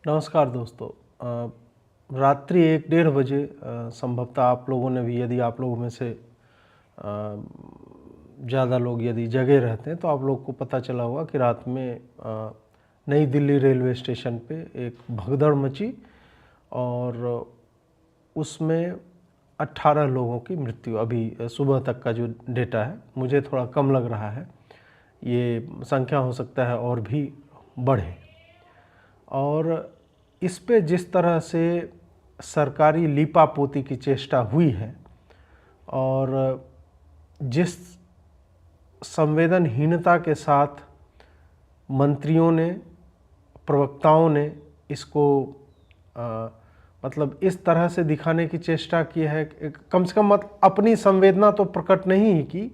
नमस्कार दोस्तों। रात्रि 1-1:30 बजे संभवतः आप लोगों ने भी, यदि आप लोगों में से ज़्यादा लोग यदि जगे रहते हैं तो आप लोग को पता चला होगा कि रात में नई दिल्ली रेलवे स्टेशन पे एक भगदड़ मची और उसमें 18 लोगों की मृत्यु। अभी सुबह तक का जो डेटा है, मुझे थोड़ा कम लग रहा है, ये संख्या हो सकता है और भी बढ़े। और इस पे जिस तरह से सरकारी लीपापोती की चेष्टा हुई है और जिस संवेदनहीनता के साथ मंत्रियों ने, प्रवक्ताओं ने इसको मतलब इस तरह से दिखाने की चेष्टा की है, कम से कम अपनी संवेदना तो प्रकट नहीं ही की,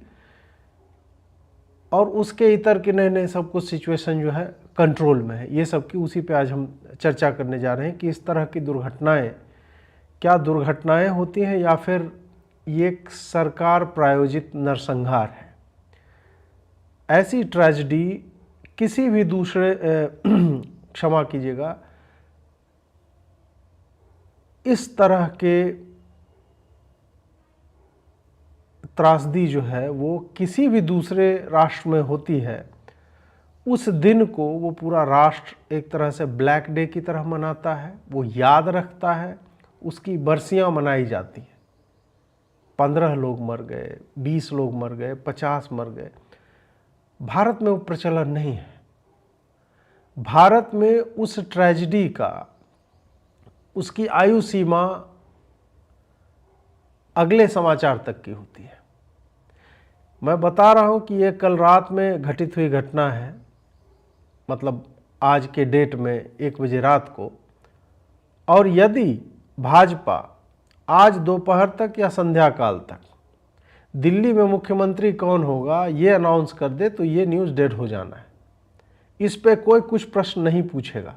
और उसके इतर कि नहीं सब कुछ सिचुएशन जो है कंट्रोल में है। ये सब की उसी पे आज हम चर्चा करने जा रहे हैं कि इस तरह की दुर्घटनाएं क्या दुर्घटनाएं होती हैं या फिर ये एक सरकार प्रायोजित नरसंहार है। ऐसी ट्रेजेडी किसी भी दूसरे क्षमा कीजिएगा, इस तरह के त्रासदी जो है वो किसी भी दूसरे राष्ट्र में होती है, उस दिन को वो पूरा राष्ट्र एक तरह से ब्लैक डे की तरह मनाता है, वो याद रखता है, उसकी बरसियां मनाई जाती हैं। 15 लोग मर गए, 20 लोग मर गए, 50 मर गए। भारत में वो प्रचलन नहीं है। भारत में उस ट्रेजेडी का, उसकी आयु सीमा अगले समाचार तक की होती है। मैं बता रहा हूं कि ये कल रात में घटित हुई घटना है, मतलब आज के डेट में 1 बजे रात को। और यदि भाजपा आज दोपहर तक या संध्या काल तक दिल्ली में मुख्यमंत्री कौन होगा ये अनाउंस कर दे तो ये न्यूज़ डेड हो जाना है। इस पे कोई कुछ प्रश्न नहीं पूछेगा।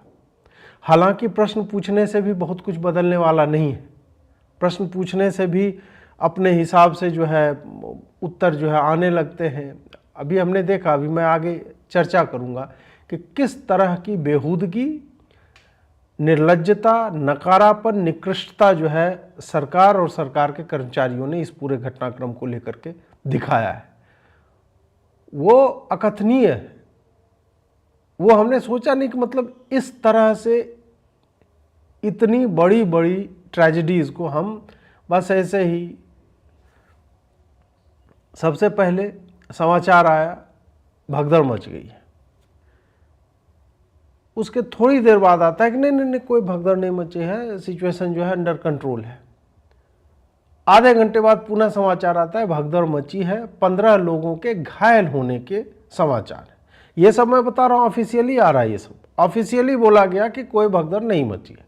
हालांकि प्रश्न पूछने से भी बहुत कुछ बदलने वाला नहीं है। प्रश्न पूछने से भी अपने हिसाब से जो है उत्तर जो है आने लगते हैं। अभी हमने देखा, अभी मैं आगे चर्चा करूंगा कि किस तरह की बेहूदगी, निर्लज्जता, नकारापन, निकृष्टता जो है सरकार और सरकार के कर्मचारियों ने इस पूरे घटनाक्रम को लेकर के दिखाया है, वो अकथनीय है। वो हमने सोचा नहीं कि मतलब इस तरह से इतनी बड़ी बड़ी ट्रेजेडीज को हम बस ऐसे ही, सबसे पहले समाचार आया भगदड़ मच गई है, उसके थोड़ी देर बाद आता है कि नहीं कोई भगदड़ नहीं मची है, सिचुएशन जो है अंडर कंट्रोल है। आधे घंटे बाद पुनः समाचार आता है भगदड़ मची है, 15 लोगों के घायल होने के समाचार है। ये सब मैं बता रहा हूँ ऑफिशियली आ रहा है, ये सब ऑफिशियली बोला गया कि कोई भगदड़ नहीं मची है।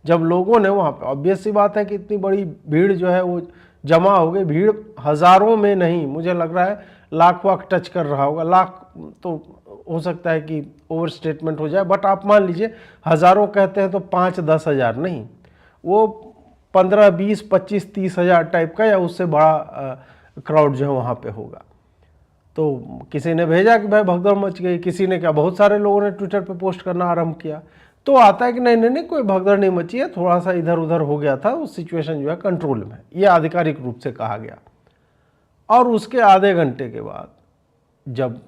जब लोगों ने वहाँ पे, ऑब्वियस सी बात है कि इतनी बड़ी भीड़ जो है वो जमा हो गई, भीड़ हज़ारों में नहीं, मुझे लग रहा है लाख वाख टच कर रहा होगा। लाख तो हो सकता है कि ओवर स्टेटमेंट हो जाए, बट आप मान लीजिए हज़ारों कहते हैं तो 5-10 हज़ार नहीं, वो 15, 20, 25, 30 हज़ार टाइप का या उससे बड़ा क्राउड जो है वहाँ पे होगा। तो किसी ने भेजा कि भाई भगदड़ मच गई, किसी ने क्या, बहुत सारे लोगों ने ट्विटर पे पोस्ट करना आरंभ किया। तो आता है कि नहीं कोई भगदड़ नहीं मची है, थोड़ा सा इधर उधर हो गया था, उस सिचुएशन जो है कंट्रोल में, ये आधिकारिक रूप से कहा गया। और उसके आधे घंटे के बाद जब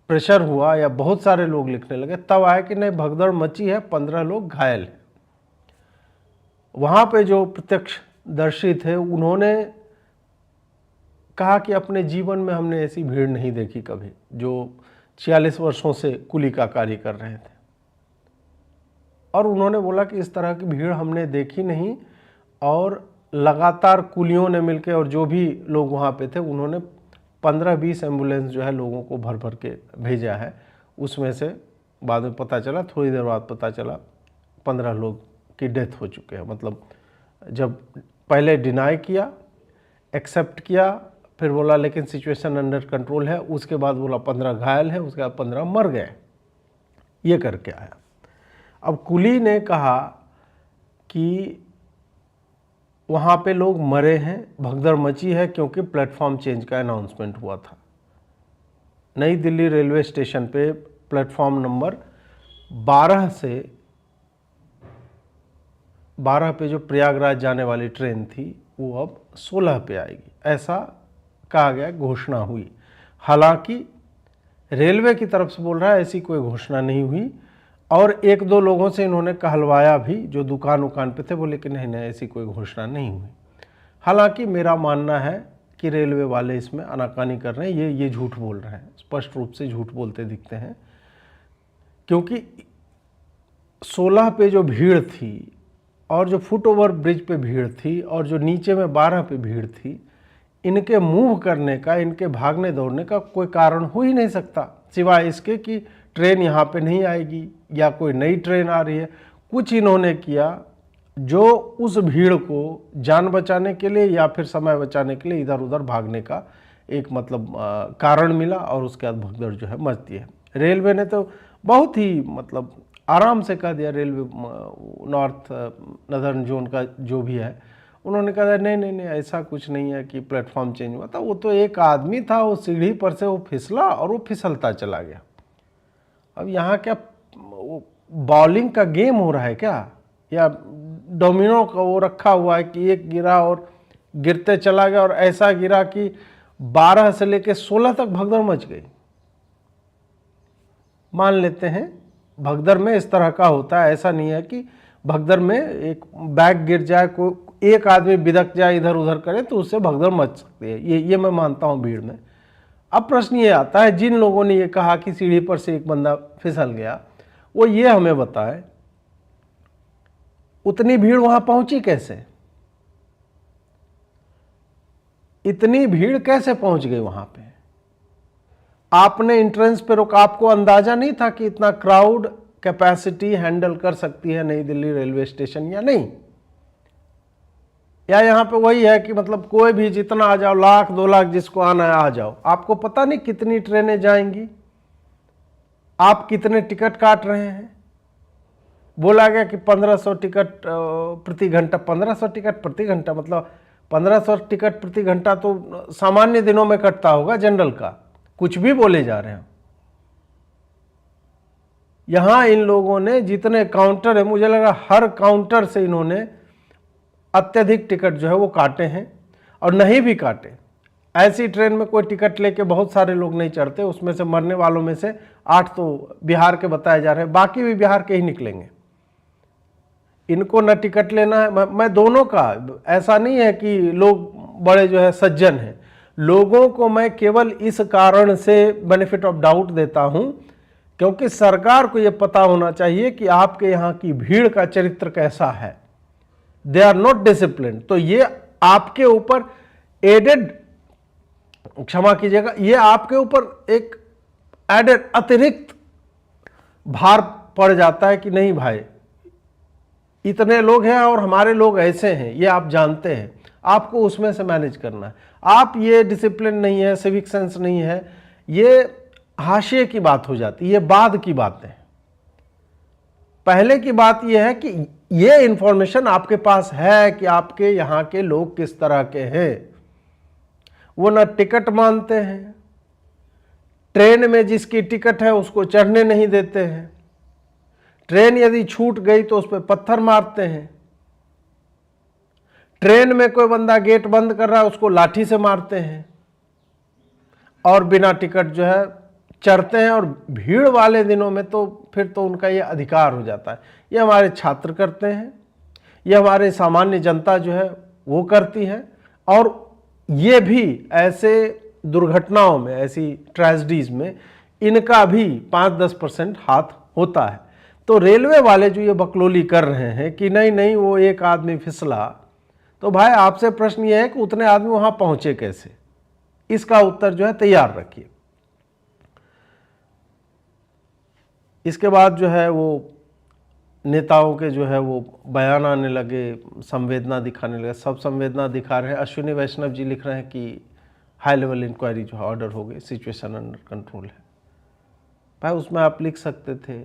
प्रेशर हुआ या बहुत सारे लोग लिखने लगे, तब आया कि नहीं भगदड़ मची है, 15 लोग घायल हैं। वहाँ पे जो प्रत्यक्षदर्शी थे उन्होंने कहा कि अपने जीवन में हमने ऐसी भीड़ नहीं देखी कभी, जो 46 वर्षों से कुली का कार्य कर रहे थे। और उन्होंने बोला कि इस तरह की भीड़ हमने देखी नहीं, और लगातार कुलियों ने मिलकर और जो भी लोग वहाँ पे थे उन्होंने 15-20 एम्बुलेंस जो है लोगों को भर भर के भेजा है। उसमें से बाद में पता चला, थोड़ी देर बाद पता चला 15 लोग की डेथ हो चुके हैं। मतलब जब पहले डिनाई किया, एक्सेप्ट किया, फिर बोला लेकिन सिचुएशन अंडर कंट्रोल है, उसके बाद बोला 15 घायल हैं, उसके बाद 15 मर गए, ये करके आया। अब कुली ने कहा कि वहाँ पे लोग मरे हैं, भगदड़ मची है क्योंकि प्लेटफॉर्म चेंज का अनाउंसमेंट हुआ था। नई दिल्ली रेलवे स्टेशन पे प्लेटफॉर्म नंबर 12 से 12 पे जो प्रयागराज जाने वाली ट्रेन थी वो अब 16 पे आएगी, ऐसा कहा गया, घोषणा हुई। हालांकि रेलवे की तरफ से बोल रहा है ऐसी कोई घोषणा नहीं हुई, और एक दो लोगों से इन्होंने कहलवाया भी जो दुकान उकान पे थे, बोले कि नहीं नहीं ऐसी कोई घोषणा नहीं हुई। हालांकि मेरा मानना है कि रेलवे वाले इसमें आनाकानी कर रहे हैं, ये झूठ बोल रहे हैं, स्पष्ट रूप से झूठ बोलते दिखते हैं। क्योंकि 16 पे जो भीड़ थी और जो फुट ओवर ब्रिज पे भीड़ थी और जो नीचे में 12 पे भीड़ थी, इनके मूव करने का, इनके भागने दौड़ने का कोई कारण हो ही नहीं सकता, सिवाय इसके कि ट्रेन यहाँ पे नहीं आएगी या कोई नई ट्रेन आ रही है। कुछ इन्होंने किया जो उस भीड़ को जान बचाने के लिए या फिर समय बचाने के लिए इधर उधर भागने का एक मतलब कारण मिला, और उसके बाद भगदड़ जो है मचती है। रेलवे ने तो बहुत ही मतलब आराम से कह दिया, रेलवे नॉर्थ नदर्न जोन का जो भी है, उन्होंने कहा नहीं नहीं नहीं ऐसा कुछ नहीं है कि प्लेटफॉर्म चेंज हुआ था, वो तो एक आदमी था, वो सीढ़ी पर से वो फिसला और वो फिसलता चला गया। अब यहाँ क्या बॉलिंग का गेम हो रहा है क्या, या डोमिनो का वो रखा हुआ है कि एक गिरा और गिरते चला गया, और ऐसा गिरा कि 12 से लेकर 16 तक भगदड़ मच गई। मान लेते हैं भगदड़ में इस तरह का होता है, ऐसा नहीं है कि भगदड़ में एक बैग गिर जाए, कोई एक आदमी बिदक जाए इधर उधर करे तो उससे भगदड़ मच सकती है, ये मैं मानता हूँ भीड़ में। अब प्रश्न ये आता है, जिन लोगों ने ये कहा कि सीढ़ी पर से एक बंदा फिसल गया, वो ये हमें बताए उतनी भीड़ वहां पहुंची कैसे, इतनी भीड़ कैसे पहुंच गई वहां पे? आपने एंट्रेंस पे रोका, आपको अंदाजा नहीं था कि इतना क्राउड कैपेसिटी हैंडल कर सकती है नई दिल्ली रेलवे स्टेशन या नहीं? या यहां पे वही है कि मतलब कोई भी जितना आ जाओ, लाख 2 लाख जिसको आना है आ जाओ, आपको पता नहीं कितनी ट्रेनें जाएंगी, आप कितने टिकट काट रहे हैं? बोला गया कि 1500 टिकट प्रति घंटा, 1500 टिकट प्रति घंटा मतलब 1500 टिकट प्रति घंटा तो सामान्य दिनों में कटता होगा जनरल का, कुछ भी बोले जा रहे हैं। यहां इन लोगों ने जितने काउंटर है, मुझे लगा हर काउंटर से इन्होंने अत्यधिक टिकट जो है वो काटे हैं, और नहीं भी काटे, ऐसी ट्रेन में कोई टिकट लेके बहुत सारे लोग नहीं चढ़ते, उसमें से मरने वालों में से 8 तो बिहार के बताए जा रहे हैं, बाकी भी बिहार के ही निकलेंगे। इनको न टिकट लेना है, मैं दोनों का, ऐसा नहीं है कि लोग बड़े जो है सज्जन हैं, लोगों को मैं केवल इस कारण से बेनिफिट ऑफ डाउट देता हूं क्योंकि सरकार को यह पता होना चाहिए कि आपके यहाँ की भीड़ का चरित्र कैसा है, दे आर नॉट डिसिप्लिन। तो ये आपके ऊपर एडेड, क्षमा कीजिएगा, ये आपके ऊपर एक एडेड अतिरिक्त भार पड़ जाता है कि नहीं भाई इतने लोग हैं और हमारे लोग ऐसे हैं, ये आप जानते हैं, आपको उसमें से मैनेज करना है। आप ये डिसिप्लिन नहीं है, सिविक सेंस नहीं है, ये हाशिए की बात हो जाती है, ये बाद की बातें। पहले की बात यह है कि ये इंफॉर्मेशन आपके पास है कि आपके यहाँ के लोग किस तरह के हैं। वो ना टिकट मानते हैं, ट्रेन में जिसकी टिकट है उसको चढ़ने नहीं देते हैं, ट्रेन यदि छूट गई तो उस पर पत्थर मारते हैं, ट्रेन में कोई बंदा गेट बंद कर रहा है उसको लाठी से मारते हैं, और बिना टिकट जो है चढ़ते हैं। और भीड़ वाले दिनों में तो फिर तो उनका ये अधिकार हो जाता है। ये हमारे छात्र करते हैं, ये हमारे सामान्य जनता जो है वो करती है, और ये भी ऐसे दुर्घटनाओं में, ऐसी ट्रेजेडीज में इनका भी 5-10% हाथ होता है। तो रेलवे वाले जो ये बकलोली कर रहे हैं कि नहीं नहीं वो एक आदमी फिसला, तो भाई आपसे प्रश्न ये है कि उतने आदमी वहां पहुंचे कैसे, इसका उत्तर जो है तैयार रखिए। इसके बाद जो है वो नेताओं के जो है वो बयान आने लगे, संवेदना दिखाने लगे, सब संवेदना दिखा रहे हैं। अश्विनी वैष्णव जी लिख रहे हैं कि हाई लेवल इंक्वायरी जो है ऑर्डर हो गई, सिचुएशन अंडर कंट्रोल है। भाई उसमें आप लिख सकते थे,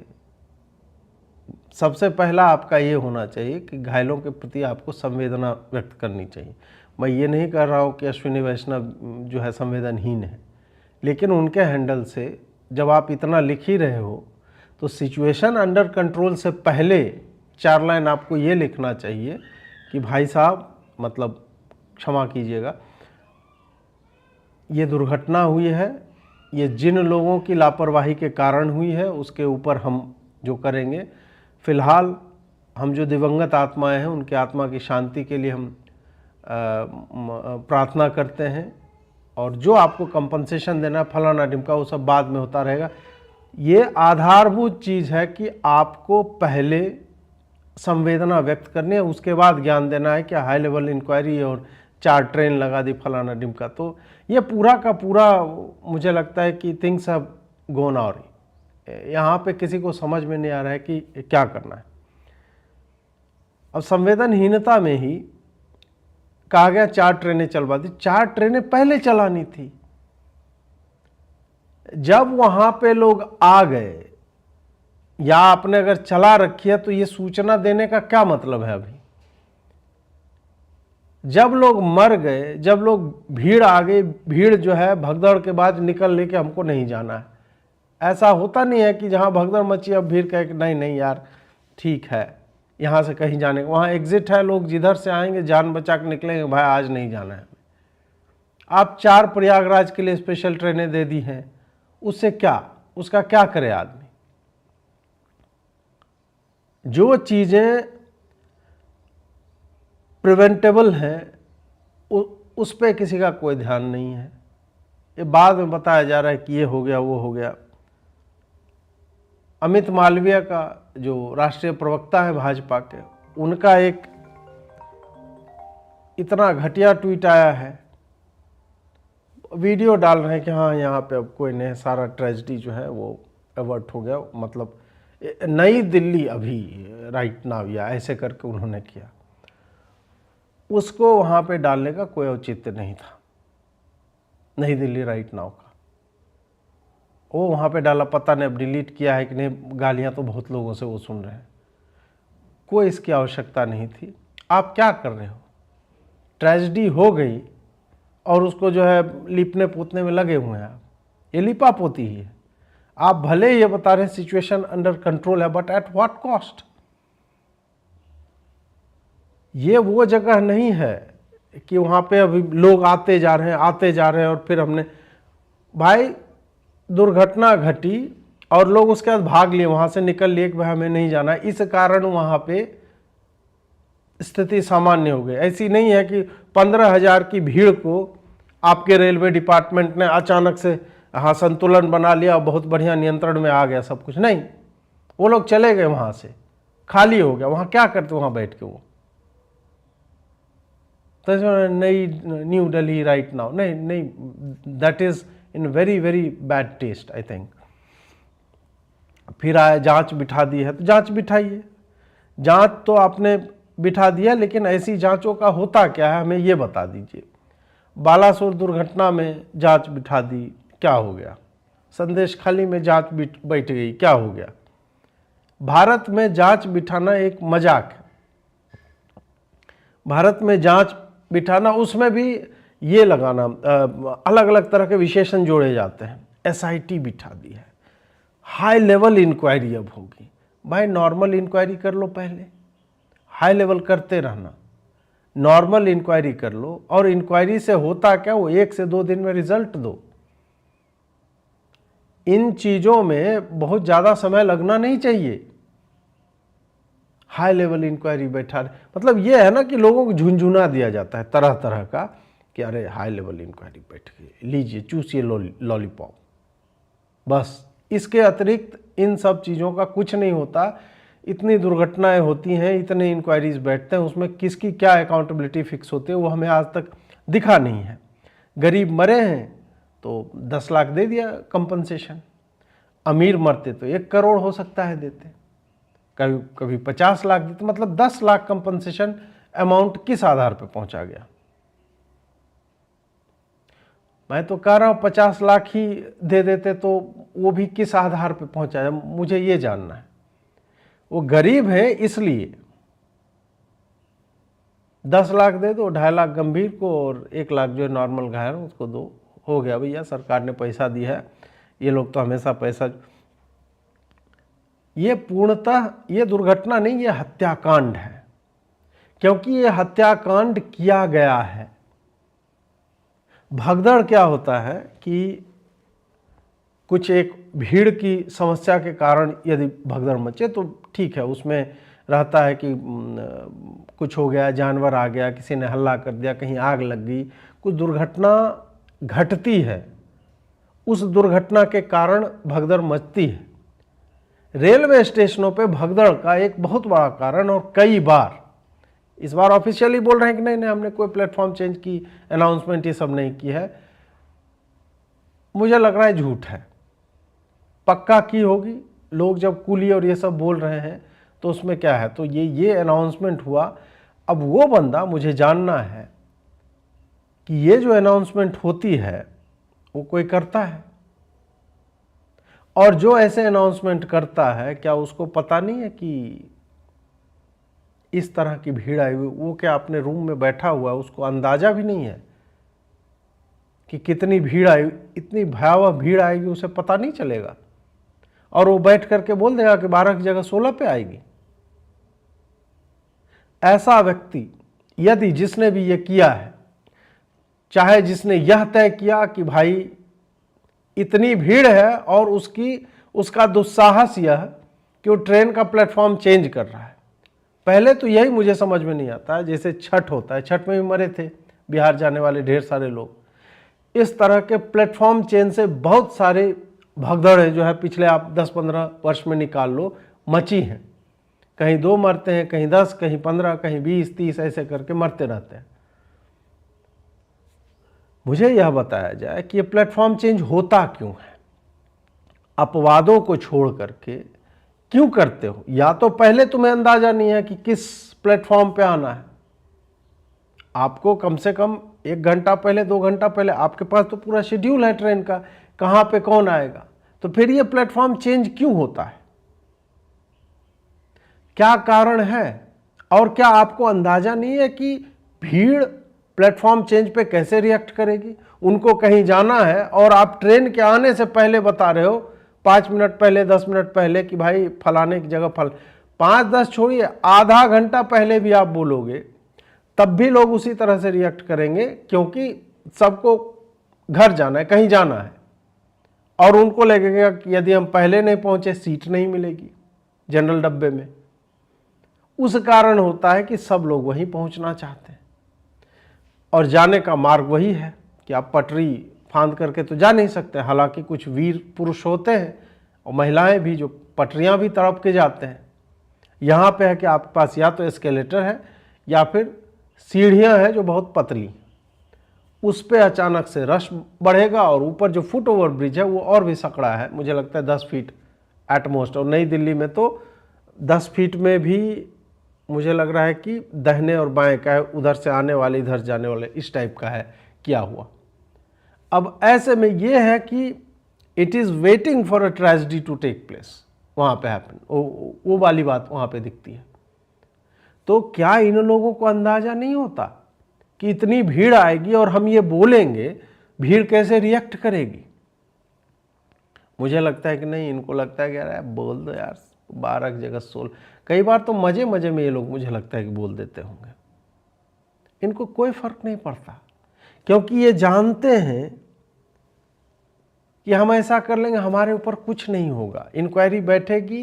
सबसे पहला आपका ये होना चाहिए कि घायलों के प्रति आपको संवेदना व्यक्त करनी चाहिए। मैं ये नहीं कर रहा हूँ कि अश्विनी वैष्णव जो है संवेदनहीन है, लेकिन उनके हैंडल से जब आप इतना लिख ही रहे हो तो सिचुएशन अंडर कंट्रोल से पहले 4 लाइन आपको ये लिखना चाहिए कि भाई साहब, मतलब क्षमा कीजिएगा, ये दुर्घटना हुई है, ये जिन लोगों की लापरवाही के कारण हुई है उसके ऊपर हम जो करेंगे, फिलहाल हम जो दिवंगत आत्माएं हैं उनकी आत्मा की शांति के लिए हम प्रार्थना करते हैं, और जो आपको कंपनसेशन देना है फलाना ढिमका वो सब बाद में होता रहेगा। ये आधारभूत चीज़ है कि आपको पहले संवेदना व्यक्त करनी है, उसके बाद ज्ञान देना है कि हाई लेवल इंक्वायरी और 4 ट्रेन लगा दी फलाना ढिमका। तो ये पूरा का पूरा मुझे लगता है कि थिंग्स हैव गॉन ऑन। यहाँ पे किसी को समझ में नहीं आ रहा है कि क्या करना है। अब संवेदनहीनता में ही कहा गया 4 ट्रेनें चलवा दी। 4 ट्रेनें पहले चलानी थी। जब वहां पे लोग आ गए या आपने अगर चला रखी है तो ये सूचना देने का क्या मतलब है? अभी जब लोग मर गए, जब लोग भीड़ आ गई, भीड़ जो है भगदड़ के बाद निकल लेके हमको नहीं जाना है। ऐसा होता नहीं है कि जहां भगदड़ मची अब भीड़ कहे कि नहीं नहीं यार ठीक है यहाँ से कहीं जाने, वहाँ एग्जिट है, लोग जिधर से आएंगे जान बचा के निकलेंगे, भाई आज नहीं जाना है। आप 4 प्रयागराज के लिए स्पेशल ट्रेनें दे दी हैं, उससे क्या, उसका क्या करे आदमी? जो चीज़ें प्रिवेंटेबल हैं उस पर किसी का कोई ध्यान नहीं है। ये बाद में बताया जा रहा है कि ये हो गया वो हो गया। अमित मालवीय का जो राष्ट्रीय प्रवक्ता है भाजपा के, उनका एक इतना घटिया ट्वीट आया है, वीडियो डाल रहे हैं कि हाँ यहाँ पे अब कोई नहीं, सारा ट्रेजेडी जो है वो एवर्ट हो गया, मतलब नई दिल्ली अभी राइट नाउ या ऐसे करके उन्होंने किया। उसको वहाँ पे डालने का कोई औचित्य नहीं था, नई दिल्ली राइट नाउ का। वो वहाँ पे डाला, पता नहीं अब डिलीट किया है कि नहीं, गालियाँ तो बहुत लोगों से वो सुन रहे हैं। कोई इसकी आवश्यकता नहीं थी। आप क्या कर रहे हो? ट्रेजेडी हो गई और उसको जो है लिपने पोतने में लगे हुए हैं आप। ये लिपा पोती ही है। आप भले ये बता रहे हैं सिचुएशन अंडर कंट्रोल है, बट एट व्हाट कॉस्ट? ये वो जगह नहीं है कि वहाँ पे अभी लोग आते जा रहे हैं और फिर हमने, भाई दुर्घटना घटी और लोग उसके बाद भाग लिए, वहाँ से निकल लिए कि भाई हमें नहीं जाना, इस कारण वहाँ पे स्थिति सामान्य हो गई। ऐसी नहीं है कि 15,000 की भीड़ को आपके रेलवे डिपार्टमेंट ने अचानक से हाँ संतुलन बना लिया और बहुत बढ़िया नियंत्रण में आ गया सब कुछ। नहीं, वो लोग चले गए, वहाँ से खाली हो गया। वहाँ क्या करते वहाँ बैठ के वो? तो नई न्यू दिल्ली राइट नाउ, नहीं, that is in very very bad taste I think. फिर आया जांच बिठा दी है, तो जांच बिठाइए। जांच तो आपने बिठा दिया, लेकिन ऐसी जांचों का होता क्या है हमें ये बता दीजिए। बालासोर दुर्घटना में जांच बिठा दी, क्या हो गया? संदेश खाली में जांच बैठ गई, क्या हो गया? भारत में जांच बिठाना एक मजाक है। भारत में जांच बिठाना, उसमें भी ये लगाना, अलग अलग तरह के विशेषण जोड़े जाते हैं। SIT बिठा दी है, हाई लेवल इंक्वायरी अब होगी। भाई नॉर्मल इंक्वायरी कर लो पहले, हाई लेवल करते रहना। नॉर्मल इंक्वायरी कर लो, और इंक्वायरी से होता क्या, वो 1 से 2 दिन में रिजल्ट दो। इन चीज़ों में बहुत ज़्यादा समय लगना नहीं चाहिए। हाई लेवल इंक्वायरी बैठा, मतलब ये है ना कि लोगों को झुंझुना दिया जाता है तरह तरह का कि अरे हाई लेवल इंक्वायरी बैठ गई, लीजिए चूसिए लॉलीपॉप। बस इसके अतिरिक्त इन सब चीज़ों का कुछ नहीं होता। इतनी दुर्घटनाएं होती हैं, इतने इंक्वायरीज बैठते हैं, उसमें किसकी क्या अकाउंटेबिलिटी फिक्स होती है वो हमें आज तक दिखा नहीं है। गरीब मरे हैं तो 10 लाख दे दिया कंपनसेशन, अमीर मरते तो 1 करोड़ हो सकता है देते, कभी कभी 50 लाख देते, मतलब 10 लाख कंपनसेशन अमाउंट किस आधार पर पहुंचा गया? मैं तो कह रहा हूँ 50 लाख ही दे देते तो वो भी किस आधार पर पहुंचा, मुझे ये जानना है। वो गरीब है इसलिए 10 लाख दे दो, 2.5 लाख गंभीर को और 1 लाख जो नॉर्मल घायल उसको दो, हो गया भैया, सरकार ने पैसा दिया है, ये लोग तो हमेशा पैसा। ये पूर्णतः ये दुर्घटना नहीं, ये हत्याकांड है, क्योंकि ये हत्याकांड किया गया है। भगदड़ क्या होता है कि कुछ एक भीड़ की समस्या के कारण यदि भगदड़ मचे तो ठीक है, उसमें रहता है कि कुछ हो गया, जानवर आ गया, किसी ने हल्ला कर दिया, कहीं आग लग गई, कुछ दुर्घटना घटती है, उस दुर्घटना के कारण भगदड़ मचती है। रेलवे स्टेशनों पे भगदड़ का एक बहुत बड़ा कारण, और कई बार, इस बार ऑफिशियली बोल रहे हैं कि नहीं नहीं हमने कोई प्लेटफॉर्म चेंज की अनाउंसमेंट ये सब नहीं की है, मुझे लग रहा है झूठ है। पक्का की होगी, लोग जब कुली और ये सब बोल रहे हैं तो उसमें क्या है, तो ये अनाउंसमेंट हुआ। अब वो बंदा, मुझे जानना है कि ये जो अनाउंसमेंट होती है वो कोई करता है, और जो ऐसे अनाउंसमेंट करता है क्या उसको पता नहीं है कि इस तरह की भीड़ आई हुई, वो क्या अपने रूम में बैठा हुआ है, उसको अंदाजा भी नहीं है कि कितनी भीड़ आई, इतनी भयावह भीड़ आएगी उसे पता नहीं चलेगा, और वो बैठ करके बोल देगा कि 12 की जगह 16 पे आएगी। ऐसा व्यक्ति यदि जिसने भी ये किया है, चाहे जिसने यह तय किया कि भाई इतनी भीड़ है, और उसका दुस्साहस यह कि वो ट्रेन का प्लेटफॉर्म चेंज कर रहा है। पहले तो यही मुझे समझ में नहीं आता है, जैसे छठ होता है, छठ में भी मरे थे बिहार जाने वाले ढेर सारे लोग। इस तरह के प्लेटफॉर्म चेंज से बहुत सारे भगदड़ें जो है पिछले आप 10-15 वर्ष में निकाल लो, मची हैं। कहीं 2 मरते हैं, कहीं 10, कहीं 15, कहीं 20, 30, ऐसे करके मरते रहते हैं। मुझे यह बताया जाए कि ये प्लेटफॉर्म चेंज होता क्यों है, अपवादों को छोड़ करके क्यों करते हो? या तो पहले तुम्हें अंदाजा नहीं है कि किस प्लेटफॉर्म पे आना है, आपको कम से कम 1 घंटा पहले, 2 घंटा पहले आपके पास तो पूरा शेड्यूल है ट्रेन का, कहाँ पे कौन आएगा, तो फिर ये प्लेटफॉर्म चेंज क्यों होता है, क्या कारण है? और क्या आपको अंदाजा नहीं है कि भीड़ प्लेटफॉर्म चेंज पे कैसे रिएक्ट करेगी? उनको कहीं जाना है और आप ट्रेन के आने से पहले बता रहे हो, 5 मिनट पहले, 10 मिनट पहले कि भाई फलाने की जगह 5-10 छोड़िए, आधा घंटा पहले भी आप बोलोगे तब भी लोग उसी तरह से रिएक्ट करेंगे, क्योंकि सबको घर जाना है, कहीं जाना है, और उनको लगेगा कि यदि हम पहले नहीं पहुंचे सीट नहीं मिलेगी जनरल डब्बे में। उस कारण होता है कि सब लोग वहीं पहुंचना चाहते हैं, और जाने का मार्ग वही है कि आप पटरी फांद करके तो जा नहीं सकते। हालांकि कुछ वीर पुरुष होते हैं और महिलाएं भी जो पटरियां भी तड़प के जाते हैं। यहाँ पे है कि आपके पास या तो एस्केलेटर है या फिर सीढ़ियाँ हैं जो बहुत पतली, उस पर अचानक से रश बढ़ेगा, और ऊपर जो फुट ओवर ब्रिज है वो और भी सकड़ा है, मुझे लगता है 10 फीट एटमोस्ट, और नई दिल्ली में तो 10 फीट में भी मुझे लग रहा है कि दाहिने और बाएं का है, उधर से आने वाले इधर जाने वाले, इस टाइप का है किया हुआ। अब ऐसे में ये है कि it is waiting for a tragedy to take place, वहाँ पे हैपन, वो वाली बात वहाँ पे दिखती है। तो क्या इन लोगों को अंदाज़ा नहीं होता कि इतनी भीड़ आएगी और हम ये बोलेंगे, भीड़ कैसे रिएक्ट करेगी? मुझे लगता है कि नहीं, इनको लगता है कि यार बोल दो यार, 12 की जगह 16। कई बार तो मजे मजे में ये लोग, मुझे लगता है कि बोल देते होंगे, इनको कोई फर्क नहीं पड़ता, क्योंकि ये जानते हैं कि हम ऐसा कर लेंगे हमारे ऊपर कुछ नहीं होगा, इंक्वायरी बैठेगी,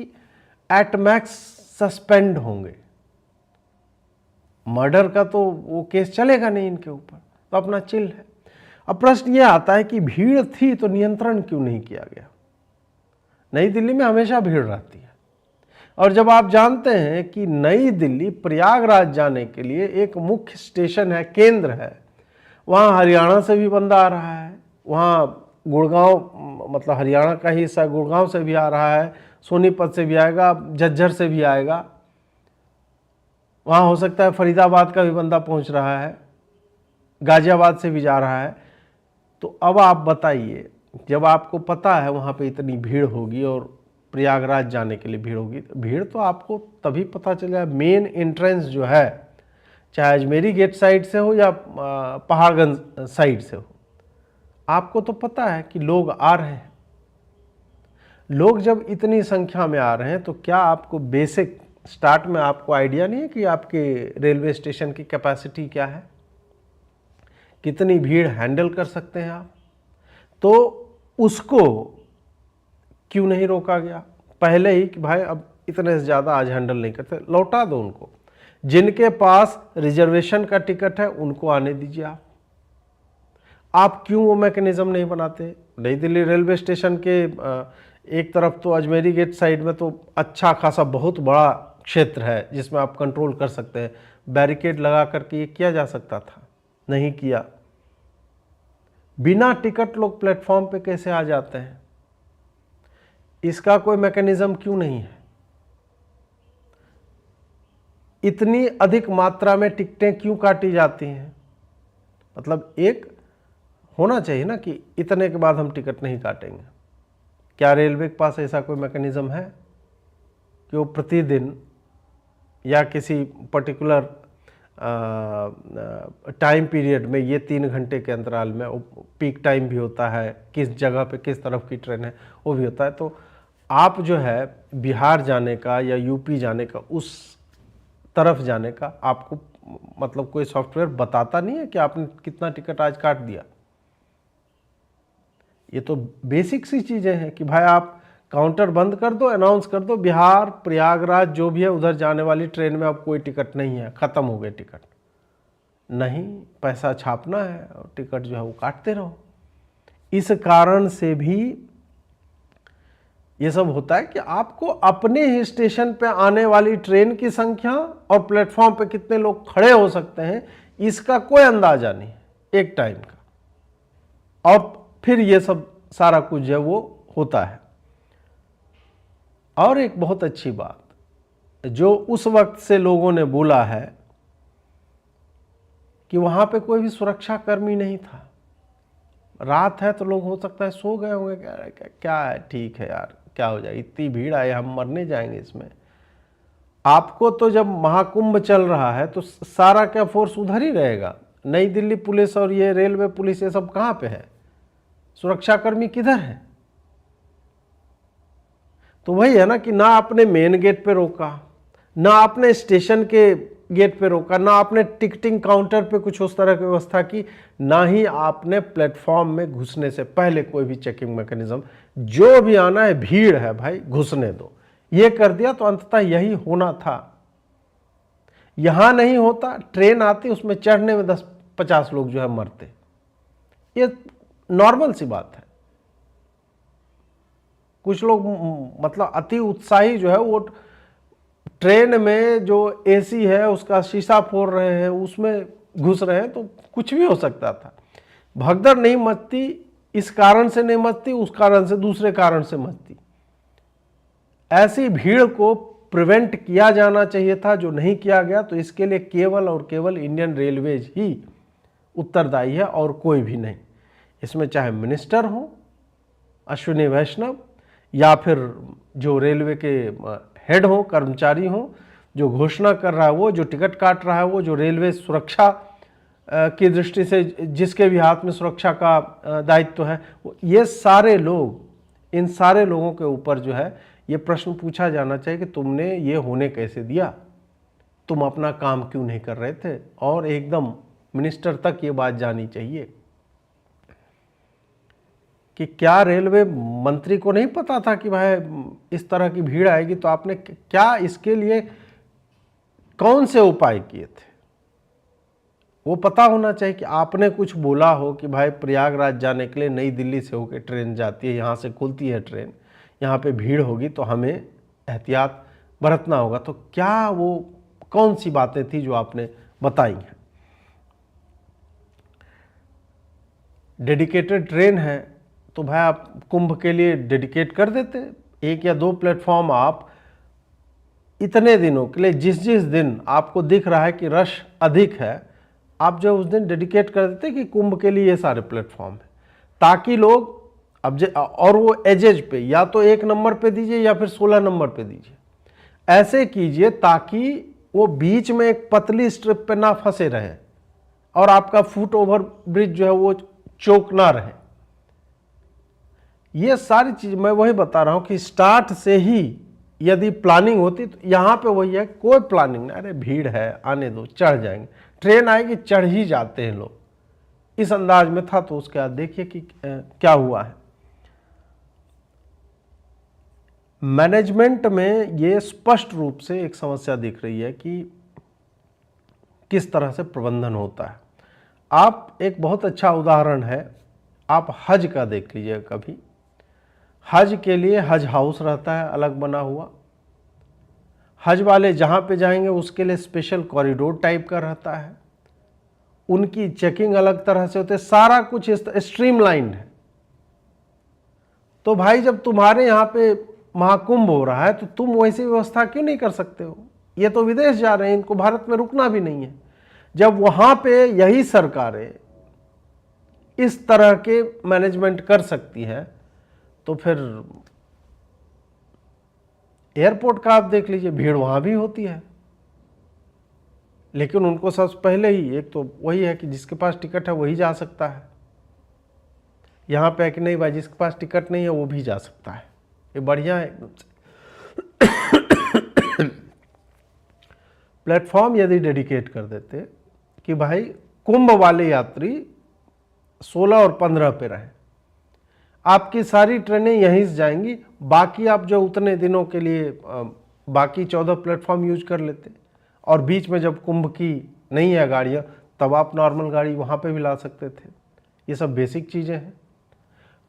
एट मैक्स सस्पेंड होंगे, मर्डर का तो वो केस चलेगा नहीं इनके ऊपर, तो अपना चिल है। अब प्रश्न ये आता है कि भीड़ थी तो नियंत्रण क्यों नहीं किया गया? नई दिल्ली में हमेशा भीड़ रहती है, और जब आप जानते हैं कि नई दिल्ली प्रयागराज जाने के लिए एक मुख्य स्टेशन है, केंद्र है, वहाँ हरियाणा से भी बंदा आ रहा है, वहाँ गुड़गांव, मतलब हरियाणा का ही हिस्सा, गुड़गांव से भी आ रहा है, सोनीपत से भी आएगा, झज्जर से भी आएगा, वहाँ हो सकता है फरीदाबाद का भी बंदा पहुँच रहा है, गाजियाबाद से भी जा रहा है। तो अब आप बताइए, जब आपको पता है वहाँ पे इतनी भीड़ होगी और प्रयागराज जाने के लिए भीड़ होगी, तो भीड़ तो आपको तभी पता चलेगा, मेन एंट्रेंस जो है, चाहे अजमेरी गेट साइड से हो या पहाड़गंज साइड से हो, आपको तो पता है कि लोग आ रहे हैं। लोग जब इतनी संख्या में आ रहे हैं तो क्या आपको बेसिक स्टार्ट में आपको आइडिया नहीं है कि आपके रेलवे स्टेशन की कैपेसिटी क्या है, कितनी भीड़ हैंडल कर सकते हैं आप? तो उसको क्यों नहीं रोका गया पहले ही कि भाई अब इतने से ज़्यादा आज हैंडल नहीं करते, लौटा दो उनको। जिनके पास रिजर्वेशन का टिकट है उनको आने दीजिए आप क्यों वो मैकेनिज्म नहीं बनाते? नई दिल्ली रेलवे स्टेशन के एक तरफ तो अजमेरी गेट साइड में तो अच्छा खासा बहुत बड़ा क्षेत्र है जिसमें आप कंट्रोल कर सकते हैं, बैरिकेड लगा करके ये किया जा सकता था, नहीं किया। बिना टिकट लोग प्लेटफॉर्म पे कैसे आ जाते हैं, इसका कोई मैकेनिज्म क्यों नहीं है? इतनी अधिक मात्रा में टिकटें क्यों काटी जाती हैं? मतलब एक होना चाहिए ना कि इतने के बाद हम टिकट नहीं काटेंगे। क्या रेलवे के पास ऐसा कोई मैकेनिज्म है कि वो प्रतिदिन या किसी पर्टिकुलर टाइम पीरियड में, ये 3 घंटे के अंतराल में, पीक टाइम भी होता है, किस जगह पे किस तरफ की ट्रेन है वो भी होता है, तो आप जो है बिहार जाने का या यूपी जाने का, उस तरफ जाने का आपको मतलब कोई सॉफ्टवेयर बताता नहीं है कि आपने कितना टिकट आज काट दिया? ये तो बेसिक सी चीज़ें हैं कि भाई आप काउंटर बंद कर दो, अनाउंस कर दो बिहार प्रयागराज जो भी है उधर जाने वाली ट्रेन में अब कोई टिकट नहीं है, ख़त्म हो गए टिकट। नहीं, पैसा छापना है और टिकट जो है वो काटते रहो। इस कारण से भी ये सब होता है कि आपको अपने ही स्टेशन पे आने वाली ट्रेन की संख्या और प्लेटफॉर्म पे कितने लोग खड़े हो सकते हैं इसका कोई अंदाजा नहीं एक टाइम का, और फिर ये सब सारा कुछ जो है वो होता है। और एक बहुत अच्छी बात जो उस वक्त से लोगों ने बोला है कि वहां पे कोई भी सुरक्षा कर्मी नहीं था। रात है तो लोग हो सकता है सो गए होंगे, क्या है, ठीक है यार, क्या हो जाए, इतनी भीड़ आई, हम मरने जाएंगे इसमें। आपको तो जब महाकुंभ चल रहा है तो सारा क्या फोर्स उधर ही रहेगा। नई दिल्ली पुलिस और ये रेलवे पुलिस ये सब कहाँ पे है, सुरक्षाकर्मी किधर है? तो वही है ना कि ना आपने मेन गेट पे रोका, ना आपने स्टेशन के गेट पे रोका, ना आपने टिकटिंग काउंटर पे कुछ उस तरह की व्यवस्था की, ना ही आपने प्लेटफॉर्म में घुसने से पहले कोई भी चेकिंग मैकेनिज्म, जो भी आना है भीड़ है भाई घुसने दो, ये कर दिया। तो अंततः यही होना था। यहां नहीं होता, ट्रेन आती उसमें चढ़ने में 10-50 लोग जो है मरते, ये नॉर्मल सी बात है। कुछ लोग मतलब अति उत्साही जो है वो ट्रेन में जो एसी है उसका शीशा फोड़ रहे हैं, उसमें घुस रहे हैं, तो कुछ भी हो सकता था। भगदड़ नहीं मचती, इस कारण से नहीं मचती, उस कारण से, दूसरे कारण से मचती। ऐसी भीड़ को प्रिवेंट किया जाना चाहिए था, जो नहीं किया गया। तो इसके लिए केवल और केवल इंडियन रेलवेज ही उत्तरदायी है और कोई भी नहीं। इसमें चाहे मिनिस्टर हो अश्विनी वैष्णव, या फिर जो रेलवे के हेड हो, कर्मचारी हो, जो घोषणा कर रहा है वो, जो टिकट काट रहा है वो, जो रेलवे सुरक्षा की दृष्टि से जिसके भी हाथ में सुरक्षा का दायित्व है, ये सारे लोग, इन सारे लोगों के ऊपर जो है ये प्रश्न पूछा जाना चाहिए कि तुमने ये होने कैसे दिया, तुम अपना काम क्यों नहीं कर रहे थे। और एकदम मिनिस्टर तक ये बात जानी चाहिए कि क्या रेलवे मंत्री को नहीं पता था कि भाई इस तरह की भीड़ आएगी, तो आपने क्या इसके लिए कौन से उपाय किए थे, वो पता होना चाहिए। कि आपने कुछ बोला हो कि भाई प्रयागराज जाने के लिए नई दिल्ली से होकर ट्रेन जाती है, यहाँ से खुलती है ट्रेन, यहाँ पे भीड़ होगी तो हमें एहतियात बरतना होगा, तो क्या वो कौन सी बातें थी जो आपने बताई हैं? डेडिकेटेड ट्रेन है तो भाई आप कुंभ के लिए डेडिकेट कर देते, 1 या 2 प्लेटफॉर्म आप इतने दिनों के लिए, जिस जिस दिन आपको दिख रहा है कि रश अधिक है, आप जो उस दिन डेडिकेट कर देते कि कुंभ के लिए ये सारे प्लेटफॉर्म है, ताकि लोग अब और वो एजेज पे या तो 1 नंबर पे दीजिए या फिर 16 नंबर पे दीजिए, ऐसे कीजिए ताकि वो बीच में एक पतली स्ट्रिप पे ना फंसे रहे और आपका फुट ओवर ब्रिज जो है वो चौक ना रहे। ये सारी चीज मैं वही बता रहा हूं कि स्टार्ट से ही यदि प्लानिंग होती तो यहां पे वही है, कोई प्लानिंग नहीं, अरे भीड़ है आने दो, चढ़ जाएंगे, ट्रेन आएगी, चढ़ ही जाते हैं लोग, इस अंदाज में था। तो उसके बाद देखिए कि क्या हुआ है। मैनेजमेंट में ये स्पष्ट रूप से एक समस्या दिख रही है कि किस तरह से प्रबंधन होता है। आप एक बहुत अच्छा उदाहरण है, आप हज का देख लीजिए कभी। हज के लिए हज हाउस रहता है अलग बना हुआ, हज वाले जहाँ पे जाएंगे उसके लिए स्पेशल कॉरिडोर टाइप का रहता है, उनकी चेकिंग अलग तरह से होती है, सारा कुछ स्ट्रीमलाइंड है। तो भाई जब तुम्हारे यहाँ पे महाकुंभ हो रहा है तो तुम वैसी व्यवस्था क्यों नहीं कर सकते हो? ये तो विदेश जा रहे हैं, इनको भारत में रुकना भी नहीं है। जब वहाँ पे यही सरकारें इस तरह के मैनेजमेंट कर सकती है तो फिर एयरपोर्ट का आप देख लीजिए, भीड़ वहाँ भी होती है, लेकिन उनको सबसे पहले ही एक तो वही है कि जिसके पास टिकट है वही जा सकता है। यहाँ पे है कि नहीं भाई, जिसके पास टिकट नहीं है वो भी जा सकता है, ये बढ़िया है एकदम से। प्लेटफॉर्म यदि डेडिकेट कर देते कि भाई कुंभ वाले यात्री 16 और 15 पे रहें, आपकी सारी ट्रेनें यहीं से जाएंगी, बाकी आप जो उतने दिनों के लिए बाकी 14 प्लेटफॉर्म यूज कर लेते, और बीच में जब कुंभ की नहीं है गाड़ियाँ तब आप नॉर्मल गाड़ी वहाँ पे भी ला सकते थे। ये सब बेसिक चीज़ें हैं।